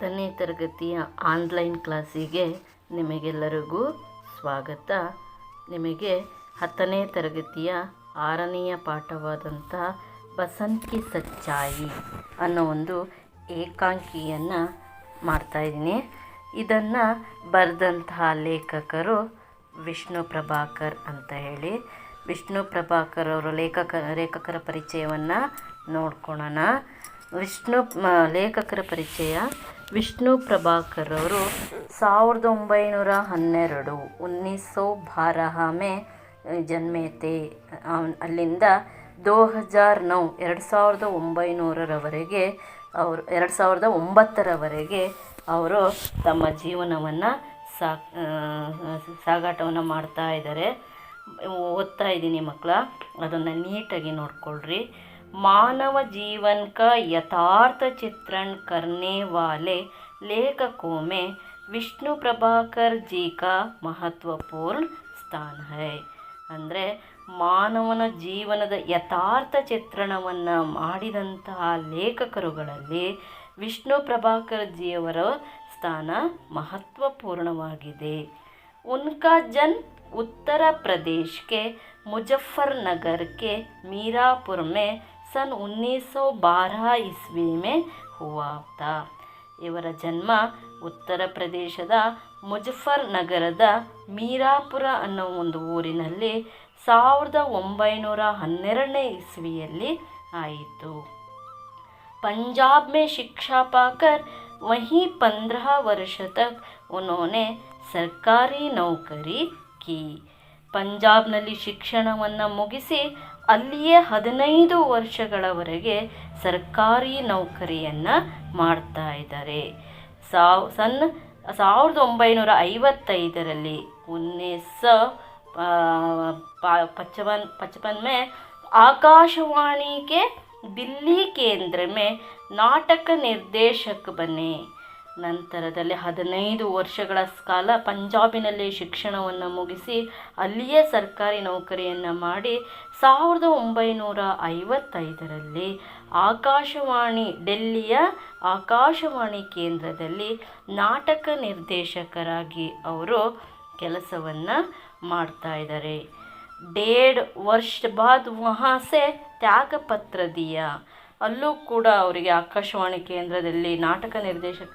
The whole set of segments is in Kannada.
10ನೇ ತರಗತಿಯ ಆನ್ಲೈನ್ ಕ್ಲಾಸಿಗೆ ನಿಮಗೆಲ್ಲರಿಗೂ ಸ್ವಾಗತ. ನಿಮಗೆ 10ನೇ ತರಗತಿಯ 6ನೆಯ ಪಾಠವಾದಂಥ ಬಸಂತ್ ಕಿ ಸಚ್ಚಾಯಿ ಅನ್ನೋ ಒಂದು ಏಕಾಂಕಿಯನ್ನು ಮಾಡ್ತಾಯಿದ್ದೀನಿ. ಇದನ್ನು ಬರೆದಂತಹ ಲೇಖಕರು ವಿಷ್ಣು ಪ್ರಭಾಕರ್ ಅಂತ ಹೇಳಿ. ವಿಷ್ಣು ಪ್ರಭಾಕರ್ ಅವರ ಲೇಖಕರ ಪರಿಚಯವನ್ನು ನೋಡ್ಕೊಳ್ಳೋಣ. ಲೇಖಕರ ಪರಿಚಯ. ವಿಷ್ಣು ಪ್ರಭಾಕರ್ ಅವರು 1912 1912 में जन्मे थे. ಅಲ್ಲಿಂದ 2009 ಅವರು 2009ರವರೆಗೆ ಅವರು ತಮ್ಮ ಜೀವನವನ್ನು ಸಾಗಾಟವನ್ನು ಮಾಡ್ತಾ ಇದ್ದಾರೆ. ಓದ್ತಾ ಇದ್ದೀನಿ ಮಕ್ಕಳ, ಅದನ್ನು ನೀಟಾಗಿ ನೋಡ್ಕೊಳ್ರಿ. मानव जीवन का यथार्थ चित्रण करने वाले लेखकों में विष्णु प्रभाकर जी का महत्वपूर्ण स्थान है. ಅಂದರೆ ಮಾನವನ ಜೀವನದ ಯಥಾರ್ಥ ಚಿತ್ರಣವನ್ನು ಮಾಡಿದಂತಹ ಲೇಖಕರುಗಳಲ್ಲಿ ವಿಷ್ಣು ಪ್ರಭಾಕರ್ ಜಿಯವರ ಸ್ಥಾನ ಮಹತ್ವಪೂರ್ಣವಾಗಿದೆ. उनका जन्म उत्तर प्रदेश के मुजफ्फरनगर के मीरापुर में सन 1912 ईस्वी में हुआ था. ಇವರ ಜನ್ಮ ಉತ್ತರ ಪ್ರದೇಶದ ಮುಜಫ್ಫರ್ನಗರದ ಮೀರಾಪುರ ಅನ್ನೋ ಒಂದು ಊರಿನಲ್ಲಿ 1912 ईस्वीಯಲ್ಲಿ ಆಯಿತು. पंजाब में शिक्षा पाकर वहीं 15 वर्ष तक उन्होंने ಸರ್ಕಾರಿ ನೌಕರಿ ಕಿ. ಪಂಜಾಬ್ನಲ್ಲಿ ಶಿಕ್ಷಣವನ್ನು ಮುಗಿಸಿ ಅಲ್ಲಿಯೇ 15 ವರ್ಷಗಳವರೆಗೆ ಸರ್ಕಾರಿ ನೌಕರಿಯನ್ನು ಮಾಡ್ತಾ ಇದ್ದಾರೆ. 1955 1955 में आकाशवाणी के दिल्ली केंद्र में नाटक निर्देशक बने. ನಂತರದಲ್ಲಿ 15 ವರ್ಷಗಳ ಕಾಲ ಪಂಜಾಬಿನಲ್ಲಿ ಶಿಕ್ಷಣವನ್ನು ಮುಗಿಸಿ ಅಲ್ಲಿಯೇ ಸರ್ಕಾರಿ ನೌಕರಿಯನ್ನು ಮಾಡಿ 1955ರಲ್ಲಿ ಡೆಲ್ಲಿಯ ಆಕಾಶವಾಣಿ ಕೇಂದ್ರದಲ್ಲಿ ನಾಟಕ ನಿರ್ದೇಶಕರಾಗಿ ಅವರು ಕೆಲಸವನ್ನು ಮಾಡ್ತಾ ಇದ್ದಾರೆ. 1.5 ವರ್ಷ ಬಾದ್ ವಹಾ ಸೆ ತ್ಯಾಗ ಪತ್ರ ದಿಯಾ. ಅಲ್ಲೂ ಕೂಡ ಅವರಿಗೆ ಆಕಾಶವಾಣಿ ಕೇಂದ್ರದಲ್ಲಿ ನಾಟಕ ನಿರ್ದೇಶಕ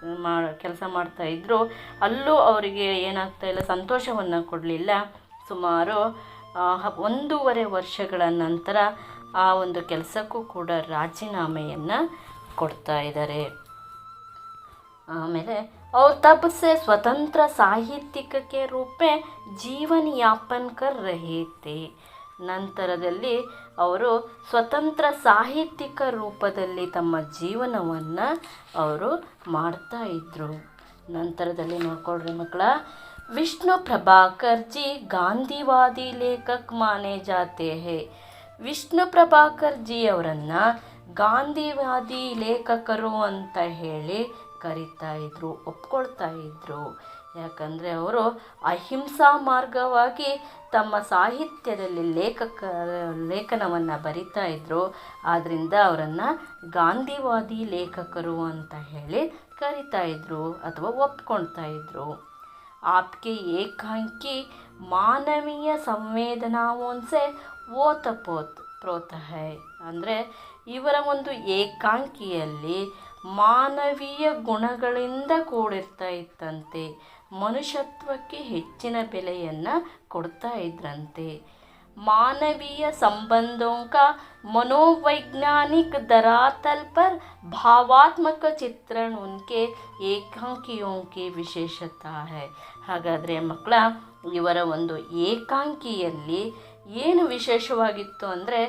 ಕೆಲಸ ಮಾಡ್ತಾಯಿದ್ರು. ಅಲ್ಲೂ ಅವರಿಗೆ ಏನಾಗ್ತಾಯಿಲ್ಲ, ಸಂತೋಷವನ್ನು ಕೊಡಲಿಲ್ಲ. ಸುಮಾರು 1.5 ವರ್ಷಗಳ ನಂತರ ಆ ಒಂದು ಕೆಲಸಕ್ಕೂ ಕೂಡ ರಾಜೀನಾಮೆಯನ್ನು ಕೊಡ್ತಾ ಇದ್ದಾರೆ. ಆಮೇಲೆ और तब से स्वतंत्र साहित्यिक के रूप में जीवन यापन कर रहे थे. ನಂತರದಲ್ಲಿ ಅವರು ಸ್ವತಂತ್ರ ಸಾಹಿತ್ಯಿಕ ರೂಪದಲ್ಲಿ ತಮ್ಮ ಜೀವನವನ್ನು ಅವರು ಮಾಡ್ತಾ ಇದ್ದರು. ನಂತರದಲ್ಲಿ ನೋಡ್ಕೊಳ್ರಿ ಮಕ್ಕಳ, ವಿಷ್ಣು ಪ್ರಭಾಕರ್ ಜಿ ಗಾಂಧಿವಾದಿ ಲೇಖಕ್ ಮಾನೆ ಜಾತೆ ಹೇ. ವಿಷ್ಣು ಪ್ರಭಾಕರ್ ಜಿ ಅವರನ್ನು ಗಾಂಧಿವಾದಿ ಲೇಖಕರು ಅಂತ ಹೇಳಿ ಕರಿತಾ ಇದ್ರು, ಒಪ್ಕೊಳ್ತಾ ಇದ್ರು. ಯಾಕಂದರೆ ಅವರು ಅಹಿಂಸಾ ಮಾರ್ಗವಾಗಿ ತಮ್ಮ ಸಾಹಿತ್ಯದಲ್ಲಿ ಲೇಖನವನ್ನು ಬರಿತಾ ಇದ್ದರು. ಆದ್ದರಿಂದ ಅವರನ್ನು ಗಾಂಧಿವಾದಿ ಲೇಖಕರು ಅಂತ ಹೇಳಿ ಕರಿತಾ ಇದ್ರು ಅಥವಾ ಒಪ್ಕೊಳ್ತಾ ಇದ್ರು. ಆಪ್ಕೆ ಏಕಾಂಕಿ ಮಾನವೀಯ ಸಂವೇದನಾವೋನ್ಸೆ ಓತಪೋತ್ ಹೈ. ಅಂದರೆ ಇವರ ಒಂದು ಏಕಾಂಕಿಯಲ್ಲಿ ಮಾನವೀಯ ಗುಣಗಳಿಂದ ಕೂಡಿರ್ತಾ ಇತ್ತಂತೆ. ಮನುಷ್ಯತ್ವಕ್ಕೆ ಹೆಚ್ಚಿನ ಬೆಲೆಯನ್ನು ಕೊಡ್ತಾ ಇದ್ರಂತೆ. ಮಾನವೀಯ ಸಂಬಂಧೋं का मनोवैज्ञानिक धरातल पर भावात्मक चित्रण उनके ಏಕಾಂಕಿಯೋं की विशेषता है. ಹಾಗಾದರೆ ಮಕ್ಕಳ, ಇವರ ಒಂದು ಏಕಾಂಕಿಯಲ್ಲಿ ಏನು ವಿಶೇಷವಾಗಿತ್ತು ಅಂದರೆ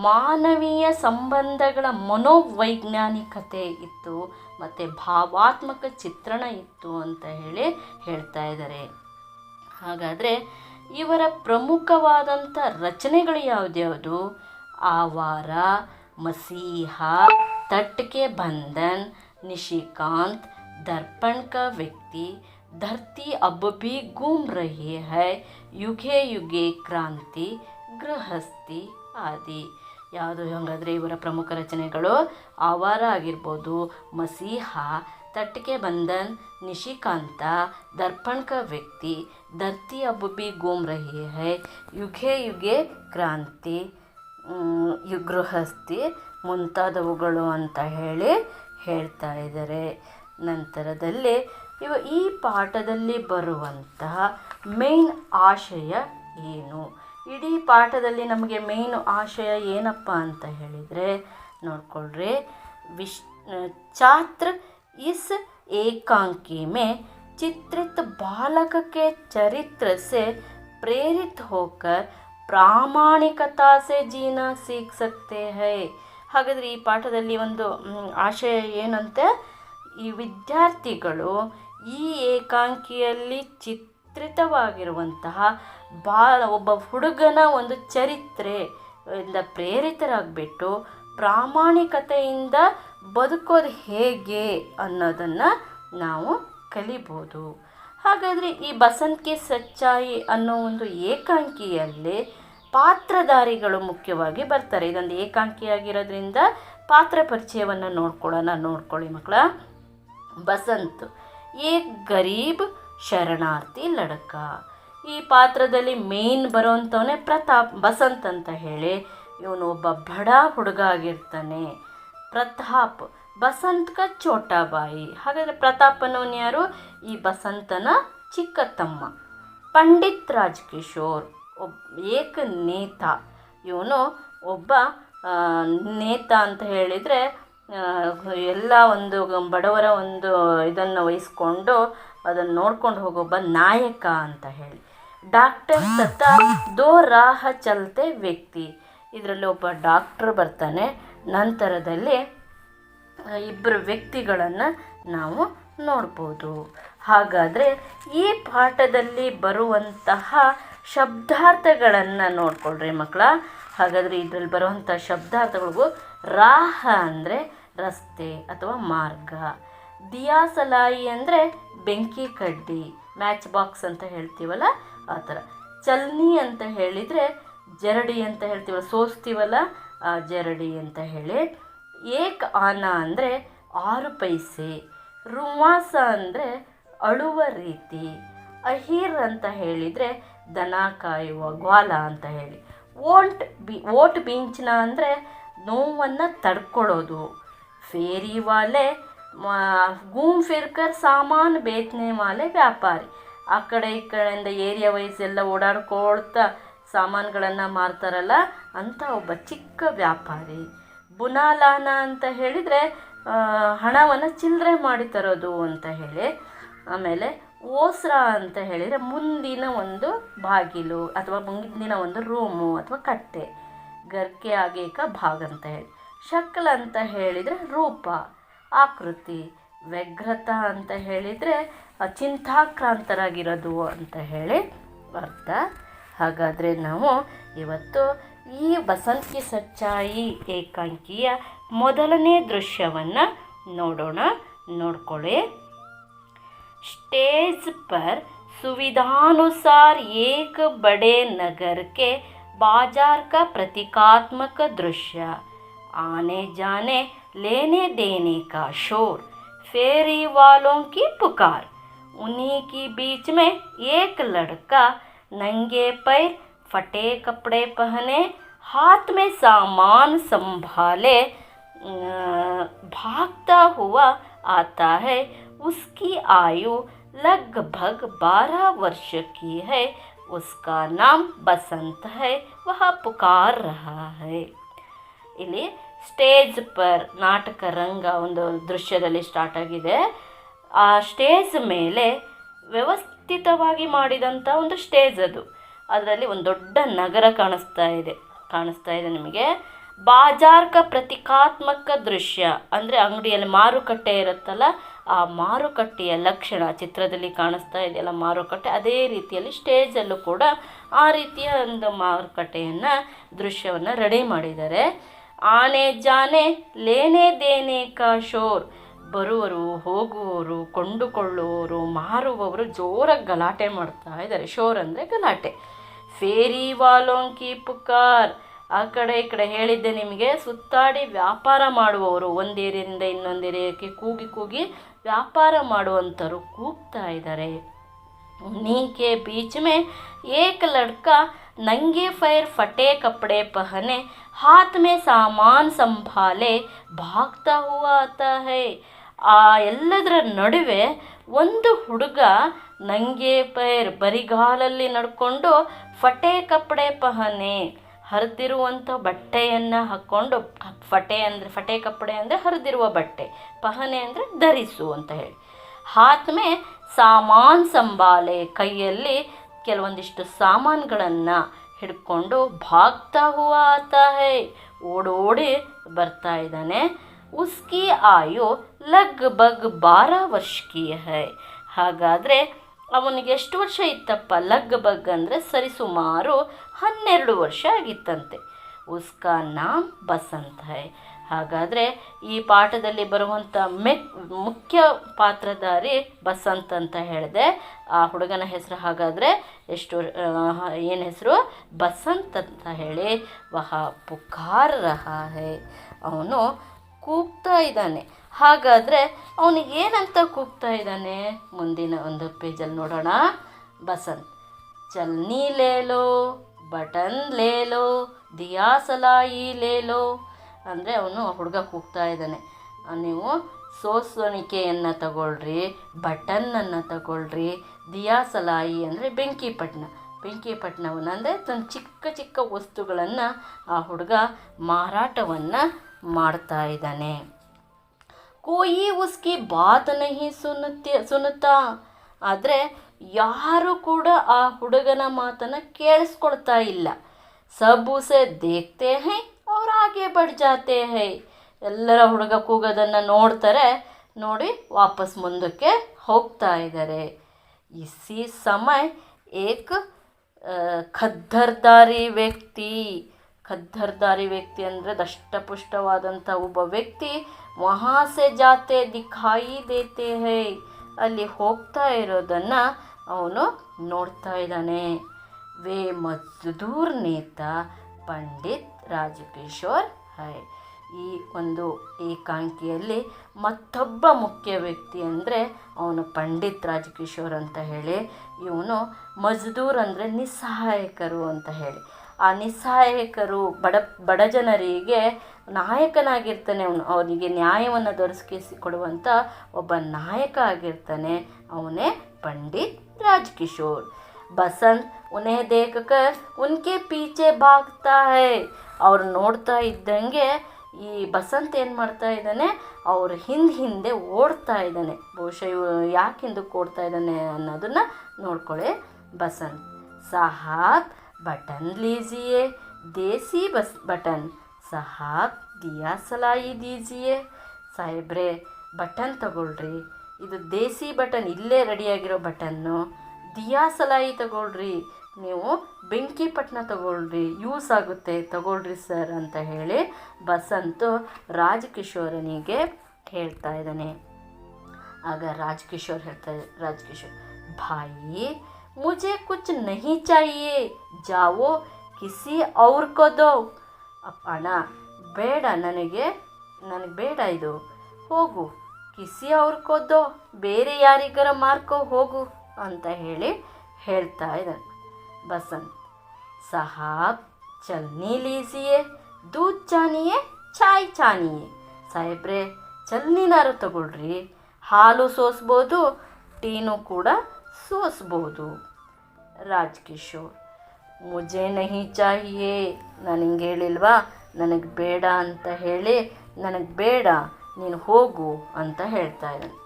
ಮಾನವೀಯ ಸಂಬಂಧಗಳ ಮನೋವೈಜ್ಞಾನಿಕತೆ ಇತ್ತು ಮತ್ತು ಭಾವಾತ್ಮಕ ಚಿತ್ರಣ ಇತ್ತು ಅಂತ ಹೇಳ್ತಾ ಇದ್ದಾರೆ. ಹಾಗಾದರೆ ಇವರ ಪ್ರಮುಖವಾದಂಥ ರಚನೆಗಳು ಯಾವ್ದ್ಯಾವುದು? ಆವಾರ, ಮಸೀಹ, ತಟ್ ಕೆ ಬಂಧನ್, ನಿಶಿಕಾಂತ್, दर्पण का व्यक्ति, धरती अब भी घूम रही है, युगे युगे क्रांति, गृहस्थी आदि. ಯಾವುದು ಹಂಗಾದರೆ ಇವರ ಪ್ರಮುಖ ರಚನೆಗಳು ಆವಾರ ಆಗಿರ್ಬೋದು, ಮಸೀಹ, ತಟ್ಕೆ ಬಂಧನ್, ನಿಶಿಕಾಂತ, ದರ್ಪಣ್ ಕಾ ವ್ಯಕ್ತಿ, ಧರ್ತಿ ಅಬ್ ಭಿ ಘೂಮ್ ರಹಿ ಹೈ, ಯುಗೆ ಯುಗೆ ಕ್ರಾಂತಿ, ಗೃಹಸ್ಥಿ ಮುಂತಾದವುಗಳು ಅಂತ ಹೇಳ್ತಾ ಇದ್ದಾರೆ. ನಂತರದಲ್ಲಿ ಈ ಪಾಠದಲ್ಲಿ ಬರುವಂತಹ ಮೇನ್ ಆಶಯ ಏನು? ಇಡೀ ಪಾಠದಲ್ಲಿ ನಮಗೆ ಮೇನ್ ಆಶಯ ಏನಪ್ಪ ಅಂತ ಹೇಳಿದರೆ ನೋಡ್ಕೊಳ್ರಿ, छात्र इस एकांकी में चित्रित बालक के चरित्र से प्रेरित होकर ಪ್ರಾಮಾಣಿಕತಾ ಸೆ ಜೀನಾ ಸೀಖ್ ಸಕ್ತೆ ಹೈ. ಹಾಗಾದರೆ ಈ ಪಾಠದಲ್ಲಿ ಒಂದು ಆಶಯ ಏನಂತೆ, ಈ ವಿದ್ಯಾರ್ಥಿಗಳು ಈ ಏಕಾಂಕಿಯಲ್ಲಿ ಚಿತ್ರಿತವಾಗಿರುವಂತಹ ಒಬ್ಬ ಹುಡುಗನ ಒಂದು ಚರಿತ್ರೆಯಿಂದ ಪ್ರೇರಿತರಾಗಿಬಿಟ್ಟು ಪ್ರಾಮಾಣಿಕತೆಯಿಂದ ಬದುಕೋದು ಹೇಗೆ ಅನ್ನೋದನ್ನು ನಾವು ಕಲಿಬೋದು. ಹಾಗಾದರೆ ಈ ಬಸಂತ್ ಕಿ ಸಚ್ಚಾಯಿ ಅನ್ನೋ ಒಂದು ಏಕಾಂಕಿಯಲ್ಲಿ ಪಾತ್ರಧಾರಿಗಳು ಮುಖ್ಯವಾಗಿ ಬರ್ತಾರೆ. ಇದೊಂದು ಏಕಾಂಕಿಯಾಗಿರೋದ್ರಿಂದ ಪಾತ್ರ ಪರಿಚಯವನ್ನು ನೋಡ್ಕೊಳ್ಳಿ ಮಕ್ಕಳ. ಬಸಂತ್ ಏಕ್ ಗರೀಬ್ ಶರಣಾರ್ಥಿ ಲಡಕ. ಈ ಪಾತ್ರದಲ್ಲಿ ಮೇನ್ ಬರೋವಂಥವನೇ ಬಸಂತ್ ಅಂತ ಹೇಳಿ, ಇವನು ಒಬ್ಬ ಬಡ ಹುಡುಗ ಆಗಿರ್ತಾನೆ. ಪ್ರತಾಪ್ ಬಸಂತ್ ಕ ಛೋಟಾ ಬಾಯಿ. ಹಾಗಾದರೆ ಪ್ರತಾಪ್ ಅನ್ನೋನು ಯಾರು? ಈ ಬಸಂತನ ಚಿಕ್ಕ ತಮ್ಮ. ಪಂಡಿತ್ ರಾಜ್ಕಿಶೋರ್ ಏಕ ನೇತ. ಇವನು ಒಬ್ಬ ನೇತ ಅಂತ ಹೇಳಿದರೆ ಎಲ್ಲ ಒಂದು ಬಡವರ ಒಂದು ಇದನ್ನು ವಹಿಸ್ಕೊಂಡು ಅದನ್ನು ನೋಡ್ಕೊಂಡು ಹೋಗೊಬ್ಬ ನಾಯಕ ಅಂತ ಹೇಳಿ. ಡಾಕ್ಟರ್ ತಥಾ ದೋ ರಾಹ ಚಲತೆ ವ್ಯಕ್ತಿ. ಇದರಲ್ಲಿ ಒಬ್ಬ ಡಾಕ್ಟ್ರ್ ಬರ್ತಾನೆ. ನಂತರದಲ್ಲಿ ಇಬ್ಬರು ವ್ಯಕ್ತಿಗಳನ್ನು ನಾವು ನೋಡ್ಬೋದು. ಹಾಗಾದರೆ ಈ ಪಾಠದಲ್ಲಿ ಬರುವಂತಹ ಶಬ್ದಾರ್ಥಗಳನ್ನು ನೋಡ್ಕೊಳ್ರಿ ಮಕ್ಕಳ. ಹಾಗಾದರೆ ಇದರಲ್ಲಿ ಬರುವಂಥ ಶಬ್ದಾರ್ಥಗಳಿಗೂ ರಾಹ ಅಂದರೆ ರಸ್ತೆ ಅಥವಾ ಮಾರ್ಗ, ದಿಯಾಸಲಾಯಿ ಅಂದರೆ ಬೆಂಕಿ ಕಡ್ಡಿ, ಮ್ಯಾಚ್ ಬಾಕ್ಸ್ ಅಂತ ಹೇಳ್ತೀವಲ್ಲ ಆ ಥರ, ಚಲ್ನಿ ಅಂತ ಹೇಳಿದರೆ ಜರಡಿ ಅಂತ ಹೇಳ್ತೀವಲ್ಲ, ಸೋಸ್ತೀವಲ್ಲ ಆ ಜರಡಿ ಅಂತ ಹೇಳಿ. ಏಕ್ ಆನಾ ಅಂದರೆ 6 ಪೈಸೆ, ರುವಾಸ ಅಂದರೆ ಅಳುವ ರೀತಿ, ಅಹೀರ್ ಅಂತ ಹೇಳಿದರೆ ದನ ಕಾಯುವ ಗ್ವಾಲ ಅಂತ ಹೇಳಿ. ಓಟ್ ಬೀಂಚ್ನ ಅಂದರೆ ನೋವನ್ನು ತಡ್ಕೊಳ್ಳೋದು. ಫೇರಿ ವಾಲೆ ಗೂಮ್ ಫಿರ್ಕರ್ ಸಾಮಾನು ಬೇಚನೆ ವಾಲೆ ವ್ಯಾಪಾರಿ. ಆ ಕಡೆ ಈ ಕಡೆಯಿಂದ ಏರಿಯಾ ವೈಸ್ ಎಲ್ಲ ಓಡಾಡ್ಕೊಳ್ತಾ ಸಾಮಾನುಗಳನ್ನು ಮಾರ್ತಾರಲ್ಲ ಅಂತ ಒಬ್ಬ ಚಿಕ್ಕ ವ್ಯಾಪಾರಿ. ಬುನಾಲಾನ ಅಂತ ಹೇಳಿದರೆ ಹಣವನ್ನು ಚಿಲ್ಲರೆ ಮಾಡಿ ತರೋದು ಅಂತ ಹೇಳಿ. ಆಮೇಲೆ ಓಸ್ರಾ ಅಂತ ಹೇಳಿದರೆ ಮುಂದಿನ ಒಂದು ಬಾಗಿಲು ಅಥವಾ ಮುಂದಿನ ಒಂದು ರೂಮು ಅಥವಾ ಕಟ್ಟೆ, ಗರ್ಕೆ ಆಗೇಕ ಭಾಗ ಅಂತ ಹೇಳಿ. ಶಕ್ಲ ಅಂತ ಹೇಳಿದರೆ ರೂಪ, ಆಕೃತಿ. ವ್ಯಗ್ರತ ಅಂತ ಹೇಳಿದರೆ ಚಿಂತಾಕ್ರಾಂತರಾಗಿರೋದು ಅಂತ ಹೇಳಿ ಅರ್ಥ. ಹಾಗಾದರೆ ನಾವು ಇವತ್ತು ಈ ಬಸಂತ್ ಕಿ ಸಚ್ಚಾಯಿ ಏಕಾಂಕಿಯ ಮೊದಲನೇ ದೃಶ್ಯವನ್ನು ನೋಡ್ಕೊಳ್ಳಿ. ಸ್ಟೇಜ್ ಪರ್ सुविधानुसार एक बड़े नगर के बाजार का प्रतीकात्मक दृश्य, आने जाने लेने देने का शोर, फेरी वालों की पुकार. उन्हीं की बीच में एक लड़का नंगे पैर, फटे कपड़े पहने, हाथ में सामान संभाले भागता हुआ आता है. उसकी आयु लगभग 12 वर्ष की है. उसका नाम बसंत है. वह पुकार रहा है. ಇಲ್ಲಿ ಸ್ಟೇಜ್ ಪರ್ ನಾಟಕ ರಂಗ ಒಂದು ದೃಶ್ಯದಲ್ಲಿ ಸ್ಟಾರ್ಟ್ ಆಗಿದೆ. ಆ ಸ್ಟೇಜ್ ಮೇಲೆ ವ್ಯವಸ್ಥಿತವಾಗಿ ಮಾಡಿದಂಥ ಒಂದು ಸ್ಟೇಜ್ ಅದು. ಅದರಲ್ಲಿ ಒಂದು ದೊಡ್ಡ ನಗರ ಕಾಣಿಸ್ತಾ ಇದೆ ನಿಮಗೆ. ಬಾಜಾರ್ ಕ ಪ್ರತೀಕಾತ್ಮಕ ದೃಶ್ಯ ಅಂದರೆ ಅಂಗಡಿಯಲ್ಲಿ ಮಾರುಕಟ್ಟೆ ಇರುತ್ತಲ್ಲ, ಆ ಮಾರುಕಟ್ಟೆಯ ಲಕ್ಷಣ ಚಿತ್ರದಲ್ಲಿ ಕಾಣಿಸ್ತಾ ಇದೆಯಲ್ಲ ಮಾರುಕಟ್ಟೆ, ಅದೇ ರೀತಿಯಲ್ಲಿ ಸ್ಟೇಜಲ್ಲೂ ಕೂಡ ಆ ರೀತಿಯ ಒಂದು ಮಾರುಕಟ್ಟೆಯನ್ನು ದೃಶ್ಯವನ್ನು ರೆಡಿ ಮಾಡಿದ್ದಾರೆ. ಆನೆ ಜಾನೆ ಲೇನೆ ದೇನೆ ಕಾ ಶೋರ್. ಬರುವರು, ಹೋಗುವವರು, ಕೊಂಡುಕೊಳ್ಳುವವರು, ಮಾರುವವರು ಜೋರಾಗಿ ಗಲಾಟೆ ಮಾಡ್ತಾ ಇದ್ದಾರೆ. ಶೋರ್ ಅಂದರೆ ಗಲಾಟೆ. ಫೇರಿ ವಾಲೋಂ ಕಿ ಪುಕಾರ್. ಆ ಕಡೆ ಈ ಕಡೆ ಹೇಳಿದ್ದೆ ನಿಮಗೆ, ಸುತ್ತಾಡಿ ವ್ಯಾಪಾರ ಮಾಡುವವರು, ಒಂದು ಏರಿಯಾದಿಂದ ಇನ್ನೊಂದು ಏರಿಯಾಕ್ಕೆ ಕೂಗಿ ಕೂಗಿ ವ್ಯಾಪಾರ ಮಾಡುವಂಥವ್ರು ಕೂಗ್ತಾ ಇದ್ದಾರೆ. उन्हीं के बीच में एक लड़का नंगे पैर फटे कपड़े पहने हाथ में सामान संभाले भागता हुआ आता है. ಆ ಎಲ್ಲದರ ನಡುವೆ ಒಂದು ಹುಡುಗ ನಂಗೆ ಪೈರ್ ಬರಿಗಾಲಲ್ಲಿ ನಡ್ಕೊಂಡು ಫಟೆ ಕಪ್ಪಡೆ ಪಹನೆ ಹರಿದಿರುವಂಥ ಬಟ್ಟೆಯನ್ನು ಹಾಕ್ಕೊಂಡು, ಫಟೆ ಕಪ್ಪಡೆ ಅಂದರೆ ಹರಿದಿರುವ ಬಟ್ಟೆ, ಪಹನೆ ಅಂದರೆ ಧರಿಸು ಅಂತ ಹೇಳಿ, ಹಾತ್ ಮೇ ಸಾಮಾನ್ ಸಂಬಾಲೆ ಕೈಯಲ್ಲಿ ಕೆಲವೊಂದಿಷ್ಟು ಸಾಮಾನುಗಳನ್ನು ಹಿಡ್ಕೊಂಡು ಭಾಗ್ತಾ ಹೂವ ಆತ ಹೈ ಓಡೋಡಿ ಬರ್ತಾ ಇದ್ದಾನೆ. ಉಸ್ಕಿ ಆಯು ಲಗ್ ಬಗ್ 12 ವರ್ಷ ಕಿ ಹೈ. ಹಾಗಾದರೆ ಅವನಿಗೆ ಎಷ್ಟು ವರ್ಷ ಇತ್ತಪ್ಪ? ಲಗ್ ಬಗ್ ಅಂದರೆ ಸರಿಸುಮಾರು 12 ವರ್ಷ ಆಗಿತ್ತಂತೆ. ಉಸ್ಕಾ ನಾಮ್ ಬಸಂತ್ ಹೈ. ಹಾಗಾದರೆ ಈ ಪಾಠದಲ್ಲಿ ಬರುವಂಥ ಮುಖ್ಯ ಪಾತ್ರಧಾರಿ ಬಸಂತ್ ಅಂತ ಹೇಳಿದೆ. ಆ ಹುಡುಗನ ಹೆಸರು ಹಾಗಾದರೆ ಏನು ಹೆಸರು? ಬಸಂತ್ ಅಂತ ಹೇಳಿ. ವಹ ಪುಕಾರ್ ರಹಾ ಹೈ. ಅವನು ಕೂಗ್ತಾ ಇದ್ದಾನೆ. ಹಾಗಾದರೆ ಅವನಿಗೆ ಏನಂತ ಕೂಗ್ತಾ ಇದ್ದಾನೆ? ಮುಂದಿನ ಒಂದು ಪೇಜಲ್ಲಿ ನೋಡೋಣ. ಬಸಂತ್ ಚಲ್ನಿ ಲೇಲೋ, ಬಟನ್ ಲೇಲೋ, ದಿಯಾ ಸಲಾಯಿ ಲೇಲೋ. ಅಂದರೆ ಅವನು ಹುಡುಗ ಕೂಗ್ತಾ ಇದ್ದಾನೆ, ನೀವು ಸೋಸುಣಿಕೆಯನ್ನು ತಗೊಳ್ರಿ, ಬಟನ್ನನ್ನು ತಗೊಳ್ರಿ, ದಿಯಾ ಸಲಾಯಿ ಅಂದರೆ ಬೆಂಕಿಪಟ್ಟಣವನ್ನು ಅಂದರೆ ತನ್ನ ಚಿಕ್ಕ ಚಿಕ್ಕ ವಸ್ತುಗಳನ್ನು ಆ ಹುಡುಗ ಮಾರಾಟವನ್ನು ಮಾಡ್ತಾ ಇದ್ದಾನೆ. ಕೋಯಿ ಉಸ್ಕಿ ಬಾತ್ ನಹಿ ಸುನುತ್ತಾ. ಆದರೆ ಯಾರು ಕೂಡ ಆ ಹುಡುಗನ ಮಾತನ್ನು ಕೇಳಿಸ್ಕೊಳ್ತಾ ಇಲ್ಲ. ಸಬ್ ಉಸೆ ದೇಖ್ತೆ ಹೈ ಅವ್ರು ಆಗೆ ಬಡ್ ಜಾತೆ ಹೈ. ಎಲ್ಲರ ಹುಡುಗ ಕೂಗೋದನ್ನು ನೋಡ್ತಾರೆ, ನೋಡಿ ವಾಪಸ್ ಮುಂದಕ್ಕೆ ಹೋಗ್ತಾ ಇದ್ದಾರೆ. ಇಸಿ ಸಮಯ ಏಕ್ ಖದ್ದರ್ದಾರಿ ವ್ಯಕ್ತಿ ಅಂದರೆ ದಷ್ಟಪುಷ್ಟವಾದಂಥ ಒಬ್ಬ ವ್ಯಕ್ತಿ ವಹಾಸೆ ಜಾತೆ ದಿಖಾಯಿ ದೇತೆ ಹೈ. ಅಲ್ಲಿ ಹೋಗ್ತಾ ಇರೋದನ್ನು ಅವನು ನೋಡ್ತಾ ಇದ್ದಾನೆ. ವೇ ಮಜ್ದೂರ್ ನೇತಾ ಪಂಡಿತ್ ರಾಜಕಿಶೋರ್ ಹೈ. ಈ ಒಂದು ಏಕಾಂಕಿಯಲ್ಲಿ ಮತ್ತೊಬ್ಬ ಮುಖ್ಯ ವ್ಯಕ್ತಿ ಅಂದರೆ ಅವನು ಪಂಡಿತ್ ರಾಜಕಿಶೋರ್ ಅಂತ ಹೇಳಿ. ಇವನು ಮಜ್ದೂರ್ ಅಂದರೆ ನಿಸ್ಸಹಾಯಕರು ಅಂತ ಹೇಳಿ. ಆ ನಿಸ್ಸಹಾಯಕರು ಬಡ ಜನರಿಗೆ ನಾಯಕನಾಗಿರ್ತಾನೆ. ಅವನಿಗೆ ನ್ಯಾಯವನ್ನು ದೊರಕಿಸಿಕೊಡುವಂಥ ಒಬ್ಬ ನಾಯಕ ಆಗಿರ್ತಾನೆ. ಅವನೇ ಪಂಡಿತ್ ರಾಜಕಿಶೋರ್. ಬಸಂತ್ ಉನ್ಹೇ ದೇಖಕರ್ ಉನ್ಕೆ ಪೀಚೆ ಭಾಗ್ತಾ ಹೈ. ಅವ್ರು ನೋಡ್ತಾ ಇದ್ದಂಗೆ ಈ ಬಸಂತ್ ಏನು ಮಾಡ್ತಾ ಇದ್ದಾನೆ? ಅವ್ರ ಹಿಂದೆ ಓಡ್ತಾ ಇದ್ದಾನೆ. ಬಹುಶಃ ಯಾಕೆ ಹಿಂದಕ್ಕೆ ಓಡ್ತಾ ಇದ್ದಾನೆ ಅನ್ನೋದನ್ನು ನೋಡ್ಕೊಳ್ಳಿ. ಬಸಂತ್ ಸಾಹಾಬ್ ಬಟನ್ ಲೀಜಿಯೇ, ದೇಸಿ ಬಟನ್. ಸಾಹಾಬ್ ದಿಯಾ ಸಲಾಯಿ ದೀಜಿಯೇ. ಸಾಹೇಬ್ರೆ ಬಟನ್ ತಗೊಳ್ರಿ, ಇದು ದೇಸಿ ಬಟನ್, ಇಲ್ಲೇ ರೆಡಿಯಾಗಿರೋ ಬಟನ್ನು. ದಿಯಾ ಸಲಾಯಿ ತಗೊಳ್ರಿ, ನೀವು ಬೆಂಕಿಪಟ್ಟಣ ತಗೊಳ್ರಿ, ಯೂಸ್ ಆಗುತ್ತೆ, ತಗೊಳ್ರಿ ಸರ್ ಅಂತ ಹೇಳಿ ಬಸಂತು ರಾಜಕಿಶೋರನಿಗೆ ಹೇಳ್ತಾ ಇದ್ದಾನೆ. ಆಗ ರಾಜಕಿಶೋರ್ ಭಾಯಿ ಮುझे कुछ नहीं चाहिए, जाओ किसी और को दो. ಅಣ್ಣ ಬೇಡ, ನನಗೆ ಬೇಡ ಇದು, ಹೋಗು, ಕಿಸಿ ಅವ್ರಿಗೋ ದೋ, ಬೇರೆ ಯಾರಿಗಾರ ಮಾರ್ಕೋ ಹೋಗು ಅಂತ ಹೇಳಿ ಹೇಳ್ತಾ ಇದ್ದಾನೆ. ಬಸಂತ್ ಸಾಹಾಬ್ ಚಲ್ನಿ ಲೀಜಿಯೇ, ದೂದ್ ಚಾನಿಯೇ, ಚಾಯ್ ಚಾನಿಯೇ. ಸಾಹೇಬ್ರೆ ಚಲ್ನಿನಾರು ತಗೊಳ್ರಿ, ಹಾಲು ಸೋಸ್ಬೋದು, ಟೀನು ಕೂಡ ಸೋಸ್ಬೋದು. ರಾಜಕಿಶೋರ್ ಮುಜೆ ನಹಿ ಚಾಹಿಯೇ, ನನಗೆ ಹೇಳಿಲ್ವಾ ನನಗೆ ಬೇಡ ಅಂತ ಹೇಳಿ, ನನಗೆ ಬೇಡ, ನೀನು ಹೋಗು ಅಂತ ಹೇಳ್ತಾ ಇದ್ದಾನೆ.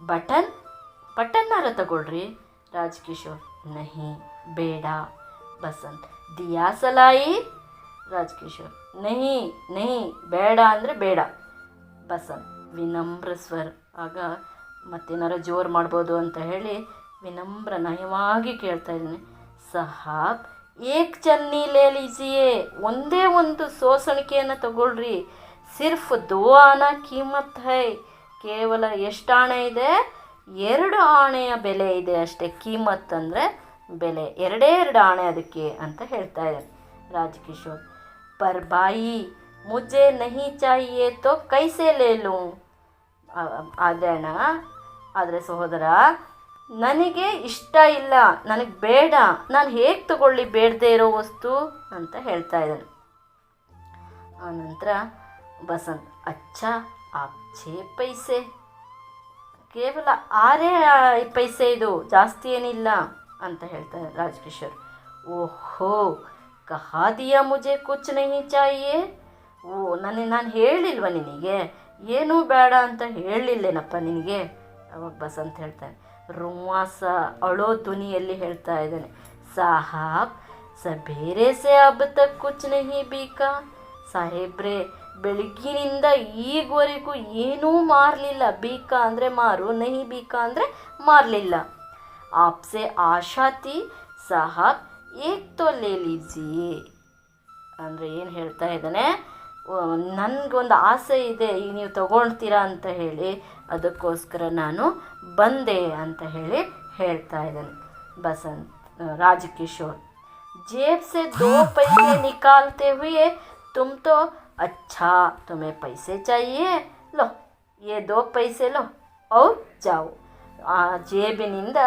ಬಸಂತ್ ಬಟನ್ನಾರ ತಗೊಳ್ರಿ. ರಾಜಕಿಶೋರ್ ನಹಿ ಬೇಡ. ಬಸಂತ್ ದಿಯಾ ಸಲಾಯಿ. ರಾಜಕಿಶೋರ್ ನಹಿ ಬೇಡ ಅಂದರೆ ಬೇಡ. ಬಸಂತ್ ವಿನಮ್ರ ಸ್ವರ್. ಆಗ ಮತ್ತೇನಾರು ಜೋರು ಮಾಡ್ಬೋದು ಅಂತ ಹೇಳಿ ವಿನಮ್ರ ನಯವಾಗಿ ಕೇಳ್ತಾ ಇದ್ದೀನಿ. ಸಾಹಾಬ್ ಏಕ್ ಚನ್ನಿ ಲೇ ಲೀಜಿಯೇ, ಒಂದೇ ಒಂದು ಸೋಸಣಿಕೆಯನ್ನು ತಗೊಳ್ರಿ. ಸಿರ್ಫ್ 2 ಆನಾ ಕೀಮತ್ ಹೈ. ಕೇವಲ ಎಷ್ಟು ಆಣೆ ಇದೆ? 2 ಆಣೆಯ ಬೆಲೆ ಇದೆ ಅಷ್ಟೇ. ಕೀಮತ್ ಅಂದರೆ ಬೆಲೆ, 2 ಆಣೆ ಅದಕ್ಕೆ ಅಂತ ಹೇಳ್ತಾ ಇದ್ದಾನೆ. राजकिशोर, पर भाई मुझे नहीं चाहिए तो कैसे ले लूँ. ಅದೇಣ, ಆದರೆ ಸಹೋದರ, ನನಗೆ ಇಷ್ಟ ಇಲ್ಲ, ನನಗೆ ಬೇಡ, ನಾನು ಹೇಗೆ ತಗೊಳ್ಳಿ ಬೇಡದೇ ಇರೋ ವಸ್ತು ಅಂತ ಹೇಳ್ತಾ ಇದ್ದಾನೆ. ಆನಂತರ ಬಸಂತ್, ಅಚ್ಚಾ ಆಪ್ 6 ಪೈಸೆ, ಕೇವಲ 6 ಪೈಸೆ, ಇದು ಜಾಸ್ತಿ ಏನಿಲ್ಲ ಅಂತ ಹೇಳ್ತಾರೆ ರಾಜಕಿಶೋರ್. ಓಹೋ, ಕಹಾ ದಿಯಾ ಮುಜೆ ಕುಚ್ ನಹಿ ಚಾಹಿಯೇ. ನಾನು ಹೇಳಿಲ್ವ ನಿನಗೆ, ಏನೂ ಬೇಡ ಅಂತ ಹೇಳಲಿಲ್ಲೇನಪ್ಪ ನಿನಗೆ. ಅವಾಗ ಬಸಂತ್ ಹೇಳ್ತಾನೆ, ರುವಾಸ ಅಳೋ ಧ್ವನಿಯಲ್ಲಿ ಹೇಳ್ತಾ ಇದ್ದಾನೆ, ಸಾಹಾಬ್ ಸಬೇರೆ ಸೆ ಅಬ್ ತಕ್ ಕುಚ್ ನಹಿ ಬೀಕಾ. ಸಾಹೇಬ್ರೆ, ಬೆಳಗ್ಗಿನಿಂದ ಈಗವರೆಗೂ ಏನೂ ಮಾರಲಿಲ್ಲ. ಬೀಕಾ ಅಂದರೆ ಮಾರು, ನಹಿ ಬೀಕಾ ಅಂದರೆ ಮಾರಲಿಲ್ಲ. ಆಪ್ಸೆ ಆಶಾ ಥಿ ಸಾಹಬ್, ಏಕ್ ತೋ ಲೇ ಲೀಜಿಯೇ. ಅಂದರೆ ಏನು ಹೇಳ್ತಾ ಇದ್ದಾನೆ, ನನಗೊಂದು ಆಸೆ ಇದೆ, ಈಗ ನೀವು ತಗೊಳ್ತೀರಾ ಅಂತ ಹೇಳಿ, ಅದಕ್ಕೋಸ್ಕರ ನಾನು ಬಂದೆ ಅಂತ ಹೇಳಿ ಹೇಳ್ತಾ ಇದ್ದಾನೆ ಬಸಂತ್. ರಾಜಕಿಶೋರ್, जेब से 2 पैसे निकालते हुए, तुम तो अच्छा तुम्हें पैसे चाहिए, लो ये 2 पैसे लो और जाओ. ಆ ಜೇಬಿನಿಂದ